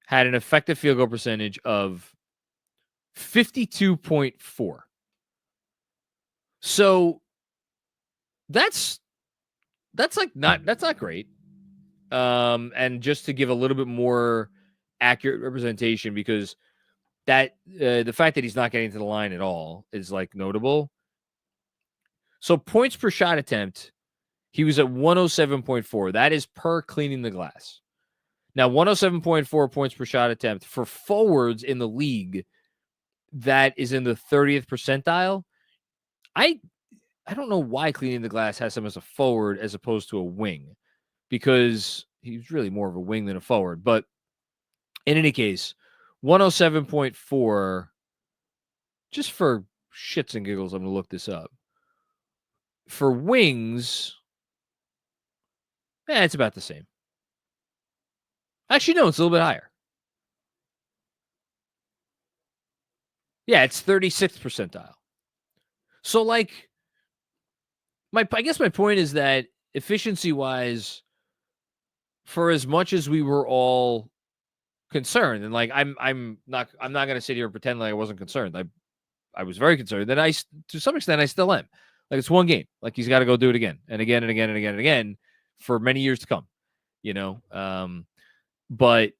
had an effective field goal percentage of 52.4. So that's not great. And just to give a little bit more accurate representation, because that the fact that he's not getting to the line at all is notable. So points per shot attempt, he was at 107.4. That is per cleaning the glass. Now, 107.4 points per shot attempt for forwards in the league, that is in the 30th percentile. I don't know why Cleaning the Glass has him as a forward as opposed to a wing, because he's really more of a wing than a forward. But in any case, 107.4, just for shits and giggles, I'm going to look this up. For wings, it's about the same. Actually, no, it's a little bit higher. Yeah, it's 36th percentile. So, like, I guess my point is that efficiency-wise, for as much as we were all concerned, and like I'm not going to sit here and pretend like I wasn't concerned. I was very concerned. That to some extent I still am. Like, it's one game. Like, he's got to go do it again and again and again and again and again for many years to come. But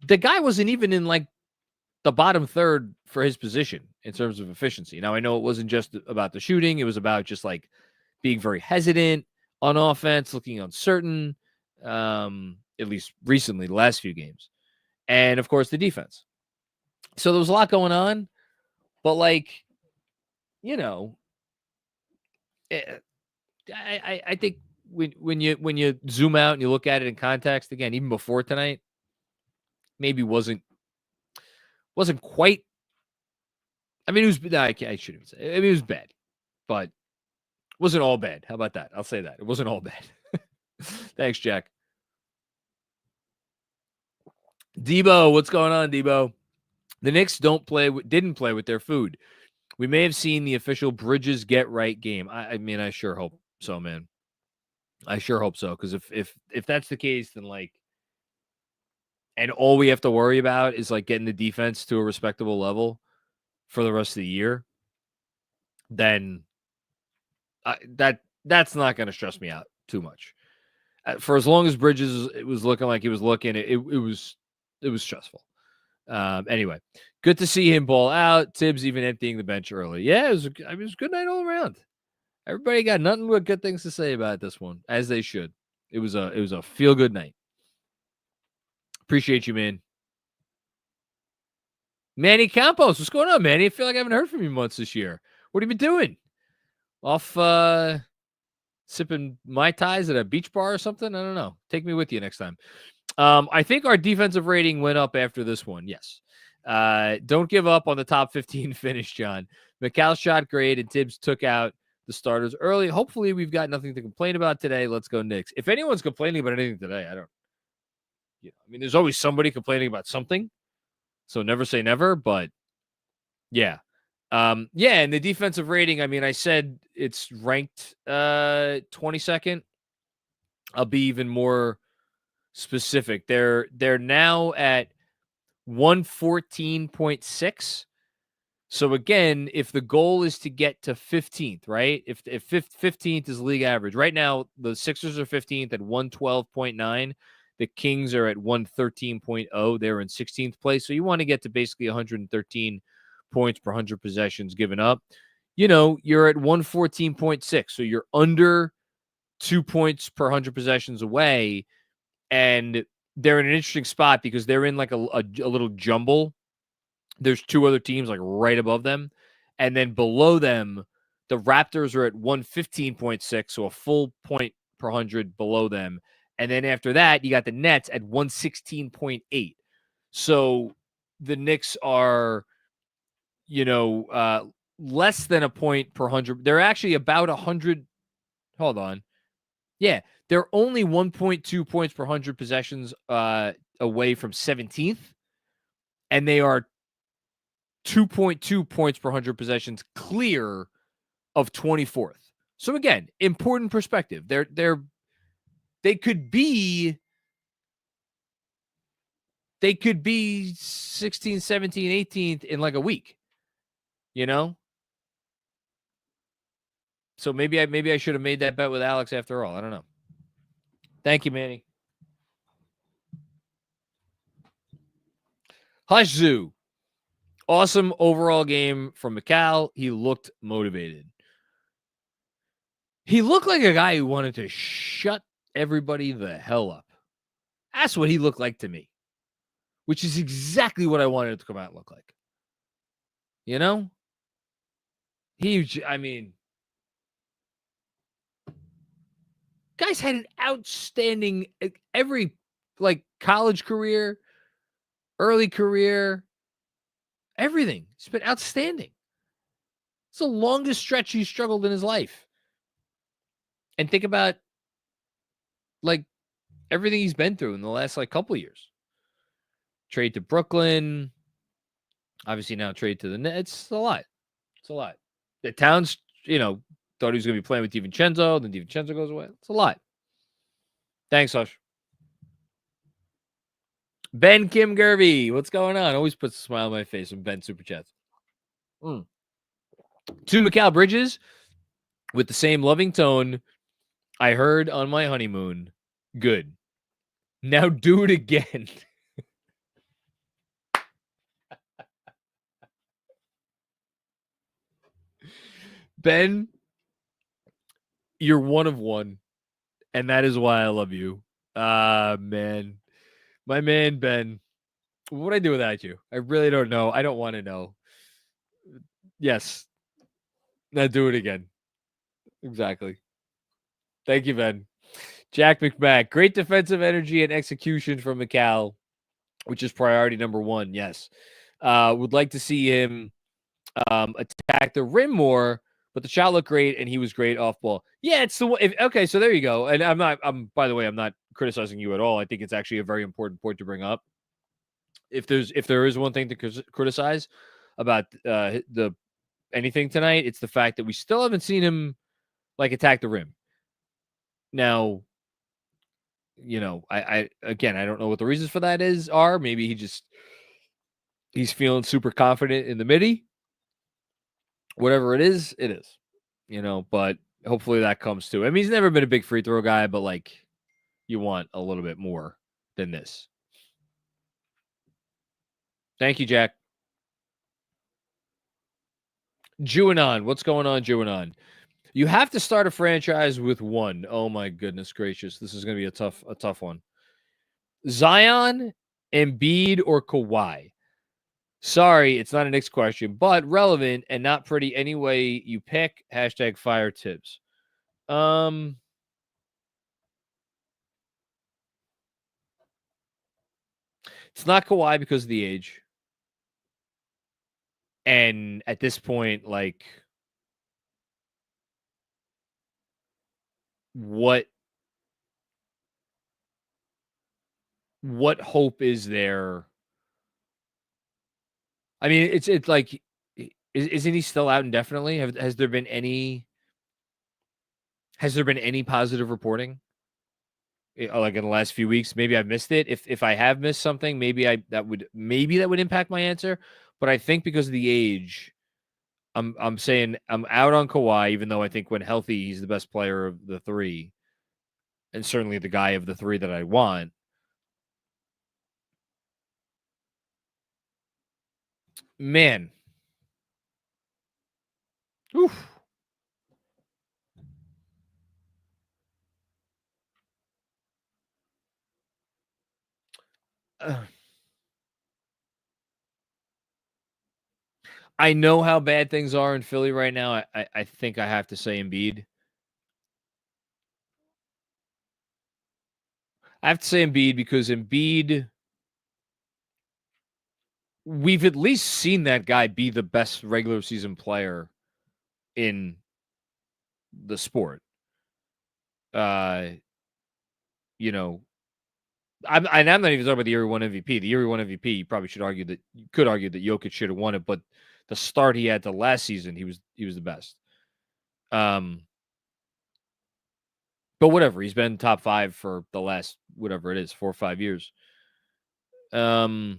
the guy wasn't even in like the bottom third for his position in terms of efficiency. Now, I know it wasn't just about the shooting. It was about just like being very hesitant on offense, looking uncertain, at least recently, the last few games. And, of course, the defense. So there was a lot going on. But, like, I think when you zoom out and you look at it in context, again, even before tonight, maybe wasn't quite. I mean, it was. I shouldn't even say. I mean, it was bad, but it wasn't all bad. How about that? I'll say that it wasn't all bad. Thanks, Jack. Debo, what's going on, Debo? The Knicks didn't play with their food. We may have seen the official Bridges get right game. I mean, I sure hope so, man. I sure hope so, because if that's the case, then like, and all we have to worry about is like getting the defense to a respectable level for the rest of the year, then that's not going to stress me out too much. For as long as Bridges it was looking like he was looking, it was stressful. Anyway, good to see him ball out. Tibbs even emptying the bench early. Yeah, it was a good night all around. Everybody got nothing but good things to say about this one, as they should. It was a feel good night. Appreciate you, man. Manny Campos, what's going on, Manny? I feel like I haven't heard from you months this year. What have you been doing? Off sipping Mai Tais at a beach bar or something? I don't know. Take me with you next time. I think our defensive rating went up after this one. Yes. Don't give up on the top 15 finish, John. Mikal shot great, and Tibbs took out the starters early. Hopefully, we've got nothing to complain about today. Let's go Knicks. If anyone's complaining about anything today, I mean, there's always somebody complaining about something. So never say never, but yeah. And the defensive rating, I mean, I said it's ranked 22nd. I'll be even more specific. They're now at 114.6. So again, if the goal is to get to 15th, right? If 15th is league average. Right now, the Sixers are 15th at 112.9. The Kings are at 113.0. They're in 16th place. So you want to get to basically 113 points per 100 possessions given up. You're at 114.6. So you're under 2 points per 100 possessions away. And they're in an interesting spot because they're in like a little jumble. There's two other teams like right above them. And then below them, the Raptors are at 115.6. So a full point per 100 below them. And then after that, you got the Nets at 116.8. So the Knicks are, less than a point per 100. They're actually about 100. Hold on. Yeah, they're only 1.2 points per 100 possessions away from 17th. And they are 2.2 points per 100 possessions clear of 24th. So again, important perspective. They could be 16, 17, 18th in like a week, So maybe I should have made that bet with Alex after all. I don't know. Thank you, Manny. Hush Zoo. Awesome overall game from Mikal. He looked motivated. He looked like a guy who wanted to shut everybody the hell up. That's what he looked like to me, which is exactly what I wanted it to come out and look like. I mean, Guy's had an outstanding every like college career, early career, everything. It's been outstanding. It's the longest stretch he's struggled in his life. And think about like everything he's been through in the last like couple of years. Trade to Brooklyn, obviously now trade to the Nets. It's a lot. It's a lot. The Towns, thought he was going to be playing with DiVincenzo. Then DiVincenzo goes away. It's a lot. Thanks, Hush. Ben Kim Gervy, what's going on? Always puts a smile on my face when Ben super chats. To Mikal Bridges, with the same loving tone I heard on my honeymoon. Good. Now do it again. Ben, you're one of one, and that is why I love you. Man. My man, Ben. What would I do without you? I really don't know. I don't want to know. Yes. Now do it again. Exactly. Thank you, Ben. Jack McMack. Great defensive energy and execution from Mikal, which is priority number one. Yes. Would like to see him attack the rim more, but the shot looked great and he was great off ball. Yeah, it's the one. Okay, so there you go. And by the way, I'm not criticizing you at all. I think it's actually a very important point to bring up. If there is one thing to criticize about anything tonight, it's the fact that we still haven't seen him like attack the rim. Now, I don't know what the reasons for that are. Maybe he's feeling super confident in the midi. Whatever it is, but hopefully that comes too. I mean, he's never been a big free throw guy, but like you want a little bit more than this. Thank you, Jack. Juanon, what's going on, Juanon? You have to start a franchise with one. Oh my goodness gracious. This is going to be a tough one. Zion, Embiid, or Kawhi? Sorry, it's not a Knicks question, but relevant and not pretty any way you pick. # fire tips. It's not Kawhi because of the age. And at this point, like, what hope is there? I mean, it's like, isn't he still out indefinitely? Has there been any positive reporting? Like in the last few weeks? Maybe I've missed it. If I have missed something, maybe that would impact my answer. But I think because of the age, I'm saying I'm out on Kawhi, even though I think when healthy, he's the best player of the three, and certainly the guy of the three that I want. Man. Oof. I know how bad things are in Philly right now. I think I have to say Embiid. I have to say Embiid because Embiid, we've at least seen that guy be the best regular season player in the sport. I'm not even talking about the year one MVP. The year one MVP, you probably could argue that Jokic should have won it, but the start he had to last season, he was the best. But whatever, he's been top 5 for the last whatever it is, 4 or 5 years. And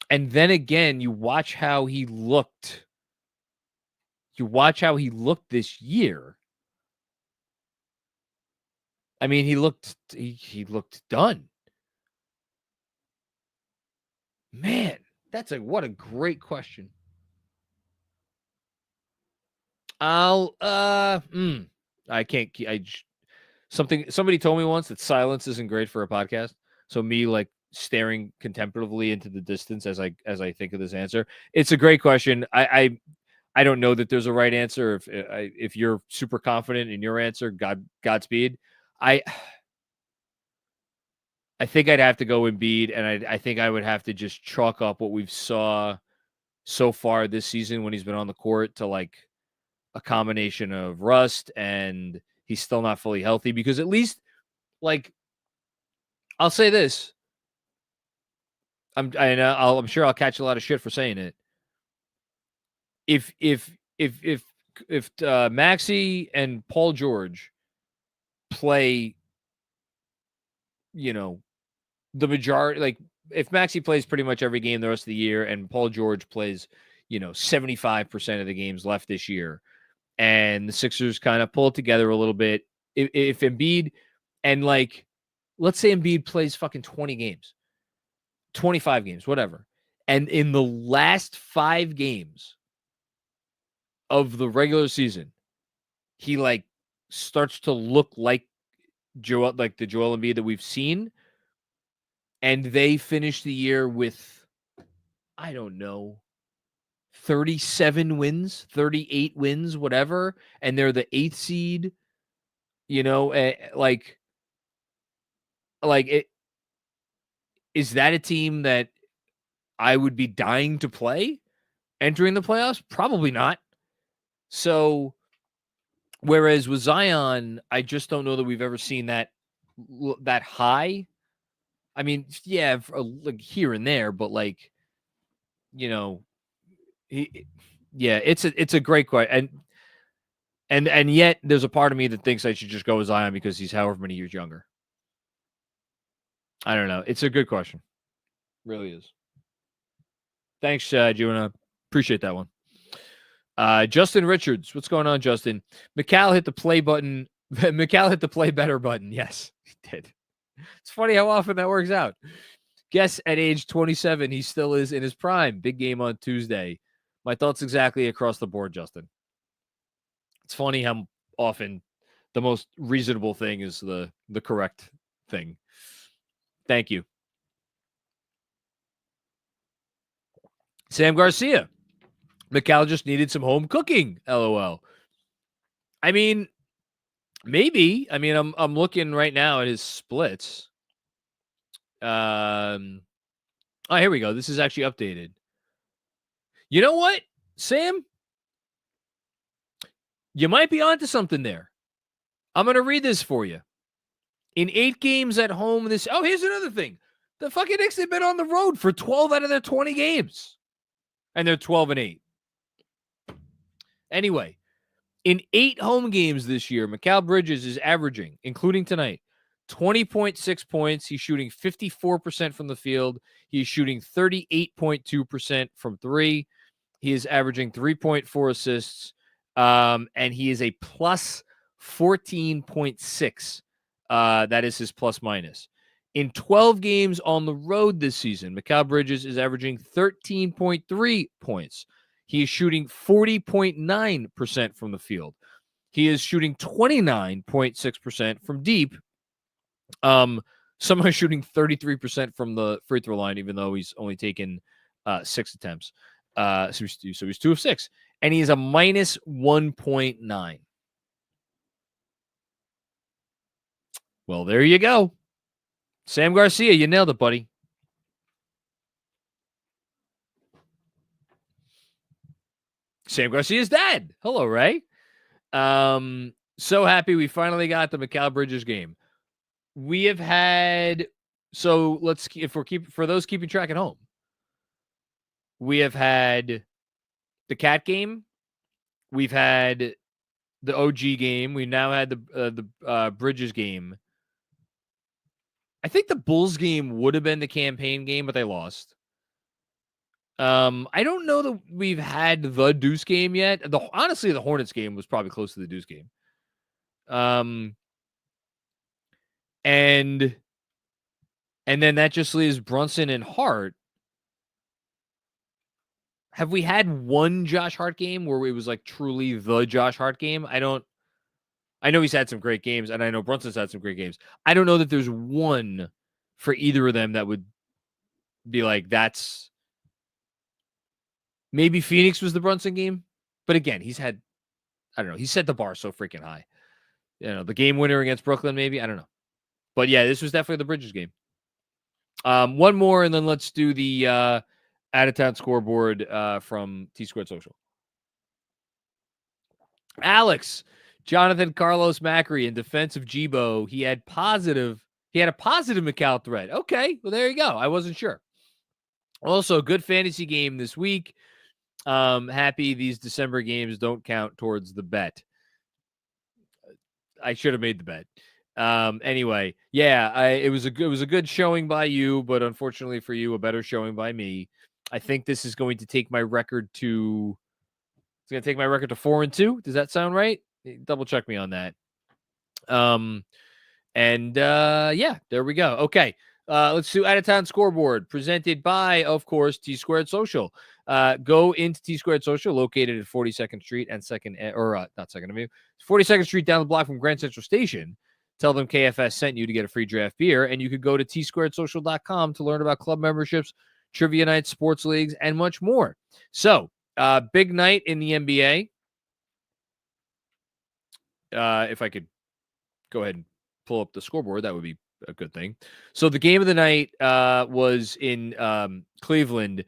then again, you watch how he looked. You watch how he looked this year. I mean, he looked done. Man, what a great question. I can't. Somebody told me once that silence isn't great for a podcast. So me like staring contemplatively into the distance as I think of this answer. It's a great question. I don't know that there's a right answer. If you're super confident in your answer, Godspeed. I think I'd have to go Embiid, and I think I would have to just chalk up what we've saw so far this season when he's been on the court to like a combination of rust and he's still not fully healthy. Because at least, like, I'll say this, I'm sure I'll catch a lot of shit for saying it. If Maxi and Paul George play, the majority, like if Maxi plays pretty much every game the rest of the year and Paul George plays, 75% of the games left this year, and the Sixers kind of pull it together a little bit. If Embiid, and like, let's say Embiid plays fucking 20 games, 25 games, whatever. And in the last 5 games of the regular season, he like starts to look like the Joel Embiid that we've seen. And they finish the year with, I don't know, 37 wins, 38 wins, whatever. And they're the 8th seed, like it. Is that a team that I would be dying to play entering the playoffs? Probably not. So, whereas with Zion, I just don't know that we've ever seen that high. I mean, yeah, like here and there, but like, it's a great question, and yet there's a part of me that thinks I should just go with Zion because he's however many years younger. I don't know. It's a good question, really is. Thanks, Juana. Appreciate that one. Justin Richards, what's going on, Justin? Mikal hit the play button. Mikal hit the play better button. Yes, he did. It's funny how often that works out. Guess at age 27, he still is in his prime. Big game on Tuesday. My thoughts exactly across the board, Justin. It's funny how often the most reasonable thing is the correct thing. Thank you. Sam Garcia. Mikal just needed some home cooking. LOL. I mean, maybe. I mean, I'm looking right now at his splits. Oh, here we go. This is actually updated. You know what, Sam? You might be onto something there. I'm going to read this for you. In 8 games at home, here's another thing. The fucking Knicks have been on the road for 12 out of their 20 games. And they're 12-8. Anyway, in 8 home games this year, Mikal Bridges is averaging, including tonight, 20.6 points. He's shooting 54% from the field. He's shooting 38.2% from 3. He is averaging 3.4 assists. And he is a plus 14.6. That is his plus minus. In 12 games on the road this season, Mikal Bridges is averaging 13.3 points. He is shooting 40.9% from the field. He is shooting 29.6% from deep. Somehow shooting 33% from the free throw line, even though he's only taken 6 attempts. So he's 2 of 6. And he's a minus 1.9. Well, there you go. Sam Garcia, you nailed it, buddy. Sam Garcia's dad. Hello, Ray. So happy we finally got the Mikal Bridges game. We have had, so let's, for those keeping track at home, we have had the Cat game. We've had the OG game. We now had the Bridges game. I think the Bulls game would have been the campaign game, but they lost. I don't know that we've had the Deuce game yet. Honestly, the Hornets game was probably close to the Deuce game. And then that just leaves Brunson and Hart. Have we had one Josh Hart game where it was like truly the Josh Hart game? I know he's had some great games, and I know Brunson's had some great games. I don't know that there's one for either of them that would be like, that's... Maybe Phoenix was the Brunson game. But again, he's had, I don't know, he set the bar so freaking high. The game winner against Brooklyn, maybe. I don't know. But yeah, this was definitely the Bridges game. One more, and then let's do the out-of-town scoreboard from T-Squared Social. Alex, Jonathan Carlos Macri in defense of Gbo. He had a positive Mikal thread. Okay, well, there you go. I wasn't sure. Also, good fantasy game this week. Happy these December games don't count towards the bet. I should have made the bet. Anyway, yeah, it was a good showing by you, but unfortunately for you, a better showing by me. I think this is going to take my record to 4-2. Does that sound right? Double check me on that. Yeah, there we go. Okay. Let's do out of town scoreboard presented by, of course, T Squared Social. Go into T Squared Social, located at 42nd Street and not Second Avenue, 42nd Street down the block from Grand Central Station. Tell them KFS sent you to get a free draft beer, and you could go to tsquaredsocial.com to learn about club memberships, trivia nights, sports leagues, and much more. So, big night in the NBA. If I could go ahead and pull up the scoreboard, that would be a good thing. So the game of the night was in Cleveland.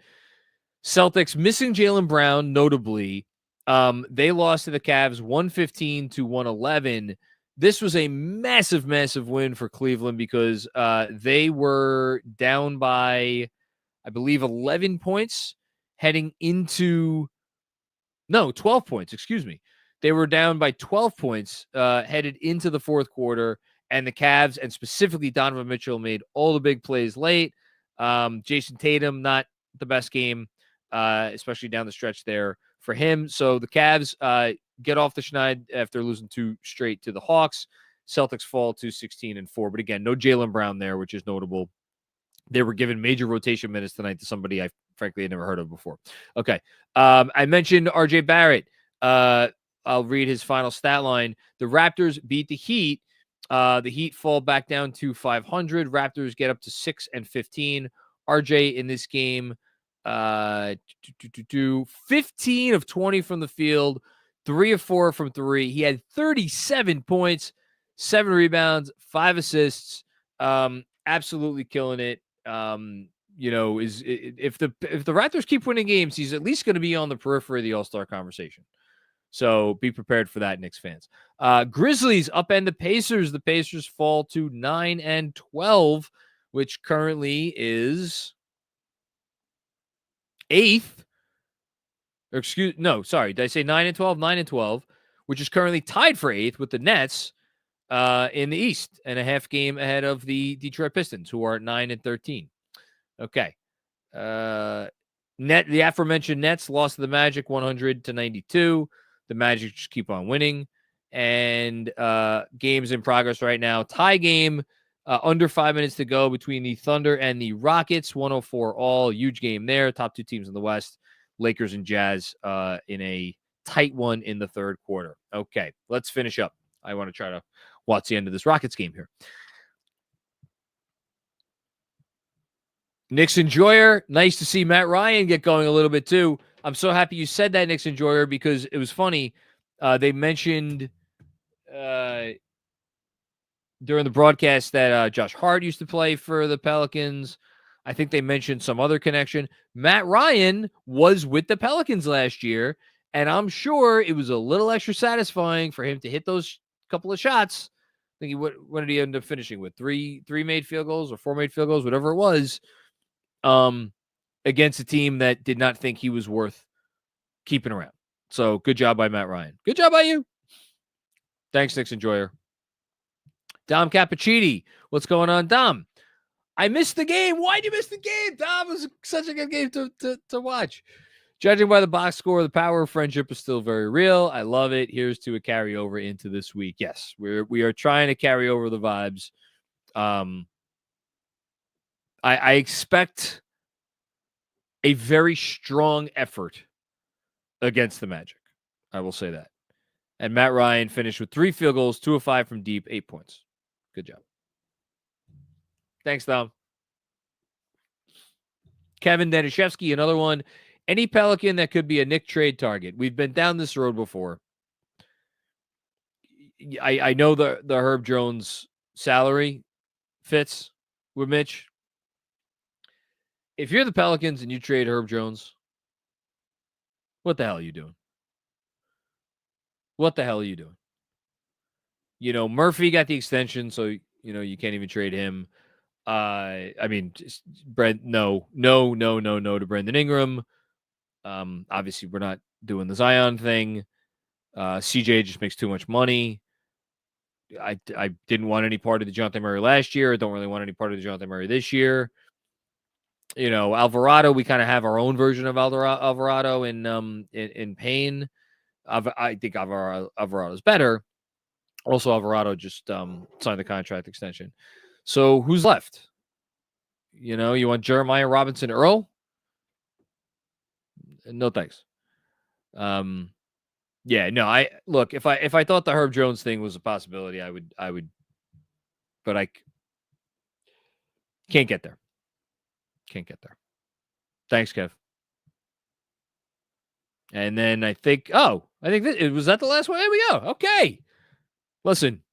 Celtics missing Jaylen Brown, notably. They lost to the Cavs 115-111. This was a massive, massive win for Cleveland because they were down by, I believe, 11 points heading into 12 points, excuse me. They were down by 12 points headed into the fourth quarter, and the Cavs, and specifically Donovan Mitchell, made all the big plays late. Jason Tatum, not the best game, especially down the stretch there for him. So the Cavs get off the schneid after losing 2 straight to the Hawks. Celtics fall to 16-4. But again, no Jaylen Brown there, which is notable. They were given major rotation minutes tonight to somebody I frankly had never heard of before. Okay. I mentioned RJ Barrett. I'll read his final stat line. The Raptors beat the Heat. The Heat fall back down to 500. Raptors get up to 6-15. RJ in this game, 15 of 20 from the field, 3 of 4 from 3. He had 37 points, 7 rebounds, 5 assists. Absolutely killing it. If the Raptors keep winning games, he's at least going to be on the periphery of the All-Star conversation. So be prepared for that, Knicks fans. Grizzlies upend the Pacers. The Pacers fall to 9-12, which currently is 8th. Did I say 9-12? 9-12, which is currently tied for 8th with the Nets in the East, and a half game ahead of the Detroit Pistons, who are at 9-13. Okay. The aforementioned Nets lost to the Magic 100-92. The Magic just keep on winning. And games in progress right now. Tie game, under 5 minutes to go between the Thunder and the Rockets. 104 all. Huge game there. Top 2 teams in the West. Lakers and Jazz in a tight one in the third quarter. Okay, let's finish up. I want to try to watch the end of this Rockets game here. Knicks Enjoyer. Nice to see Matt Ryan get going a little bit too. I'm so happy you said that, Knicks Enjoyer, because it was funny. They mentioned during the broadcast that Josh Hart used to play for the Pelicans. I think they mentioned some other connection. Matt Ryan was with the Pelicans last year, and I'm sure it was a little extra satisfying for him to hit those couple of shots. I think what did he end up finishing with? Three made field goals or 4 made field goals, whatever it was. Against a team that did not think he was worth keeping around. So good job by Matt Ryan. Good job by you. Thanks, Knicks Enjoyer. Dom Cappuccini. What's going on, Dom? I missed the game. Why'd you miss the game, Dom? It was such a good game to watch. Judging by the box score, the power of friendship is still very real. I love it. Here's to a carryover into this week. Yes, we are trying to carry over the vibes. I expect a very strong effort against the Magic. I will say that. And Matt Ryan finished with 3 field goals, 2 of 5 from deep, 8 points. Good job. Thanks, Dom. Kevin Danishevsky, another one. Any Pelican that could be a Knick trade target. We've been down this road before. I know the Herb Jones salary fits with Mitch. If you're the Pelicans and you trade Herb Jones, what the hell are you doing? What the hell are you doing? Murphy got the extension, so you can't even trade him. Just no to Brandon Ingram. Obviously, we're not doing the Zion thing. CJ just makes too much money. I didn't want any part of the DeJounte Murray last year. I don't really want any part of the DeJounte Murray this year. Alvarado, we kind of have our own version of Alvarado in Payne. I think Alvarado's better. Also, Alvarado just signed the contract extension. So who's left? You want Jeremiah Robinson Earl? No thanks. Yeah, no. If I thought the Herb Jones thing was a possibility, I would, but I can't get there. Can't get there. Thanks, Kev. And then I think was that the last one? There we go. Okay. Listen,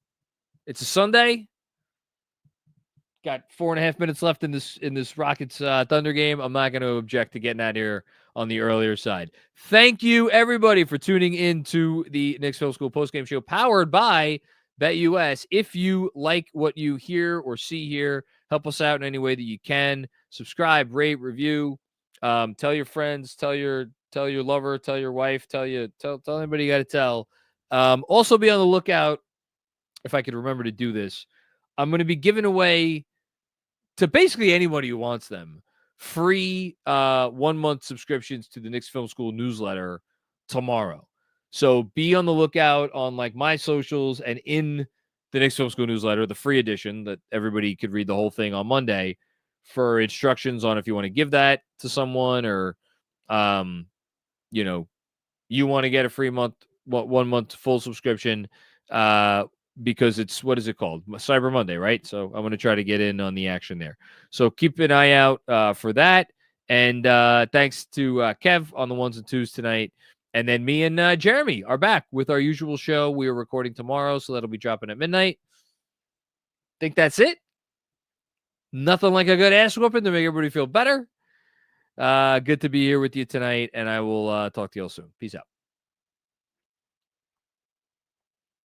it's a Sunday. Got 4.5 minutes left in this Rockets Thunder game. I'm not going to object to getting out here on the earlier side. Thank you, everybody, for tuning in to the Knicks Film School postgame show powered by BetUS. If you like what you hear or see here, help us out in any way that you can. Subscribe, rate, review. Tell your friends, tell your lover, tell your wife, tell anybody you got to tell. Also be on the lookout, if I could remember to do this. I'm going to be giving away to basically anybody who wants them free 1 month subscriptions to the Knicks Film School newsletter tomorrow. So be on the lookout on my socials and in the Knicks Film School newsletter, the free edition that everybody could read the whole thing on Monday, for instructions on if you want to give that to someone or, you want to get a free 1 month full subscription, because it's, what is it called? Cyber Monday, right? So I'm going to try to get in on the action there. So keep an eye out for that. And thanks to Kev on the ones and twos tonight. And then me and Jeremy are back with our usual show. We are recording tomorrow, so that'll be dropping at midnight. Think that's it. Nothing like a good ass whooping to make everybody feel better. Good to be here with you tonight, and I will talk to you all soon. Peace out.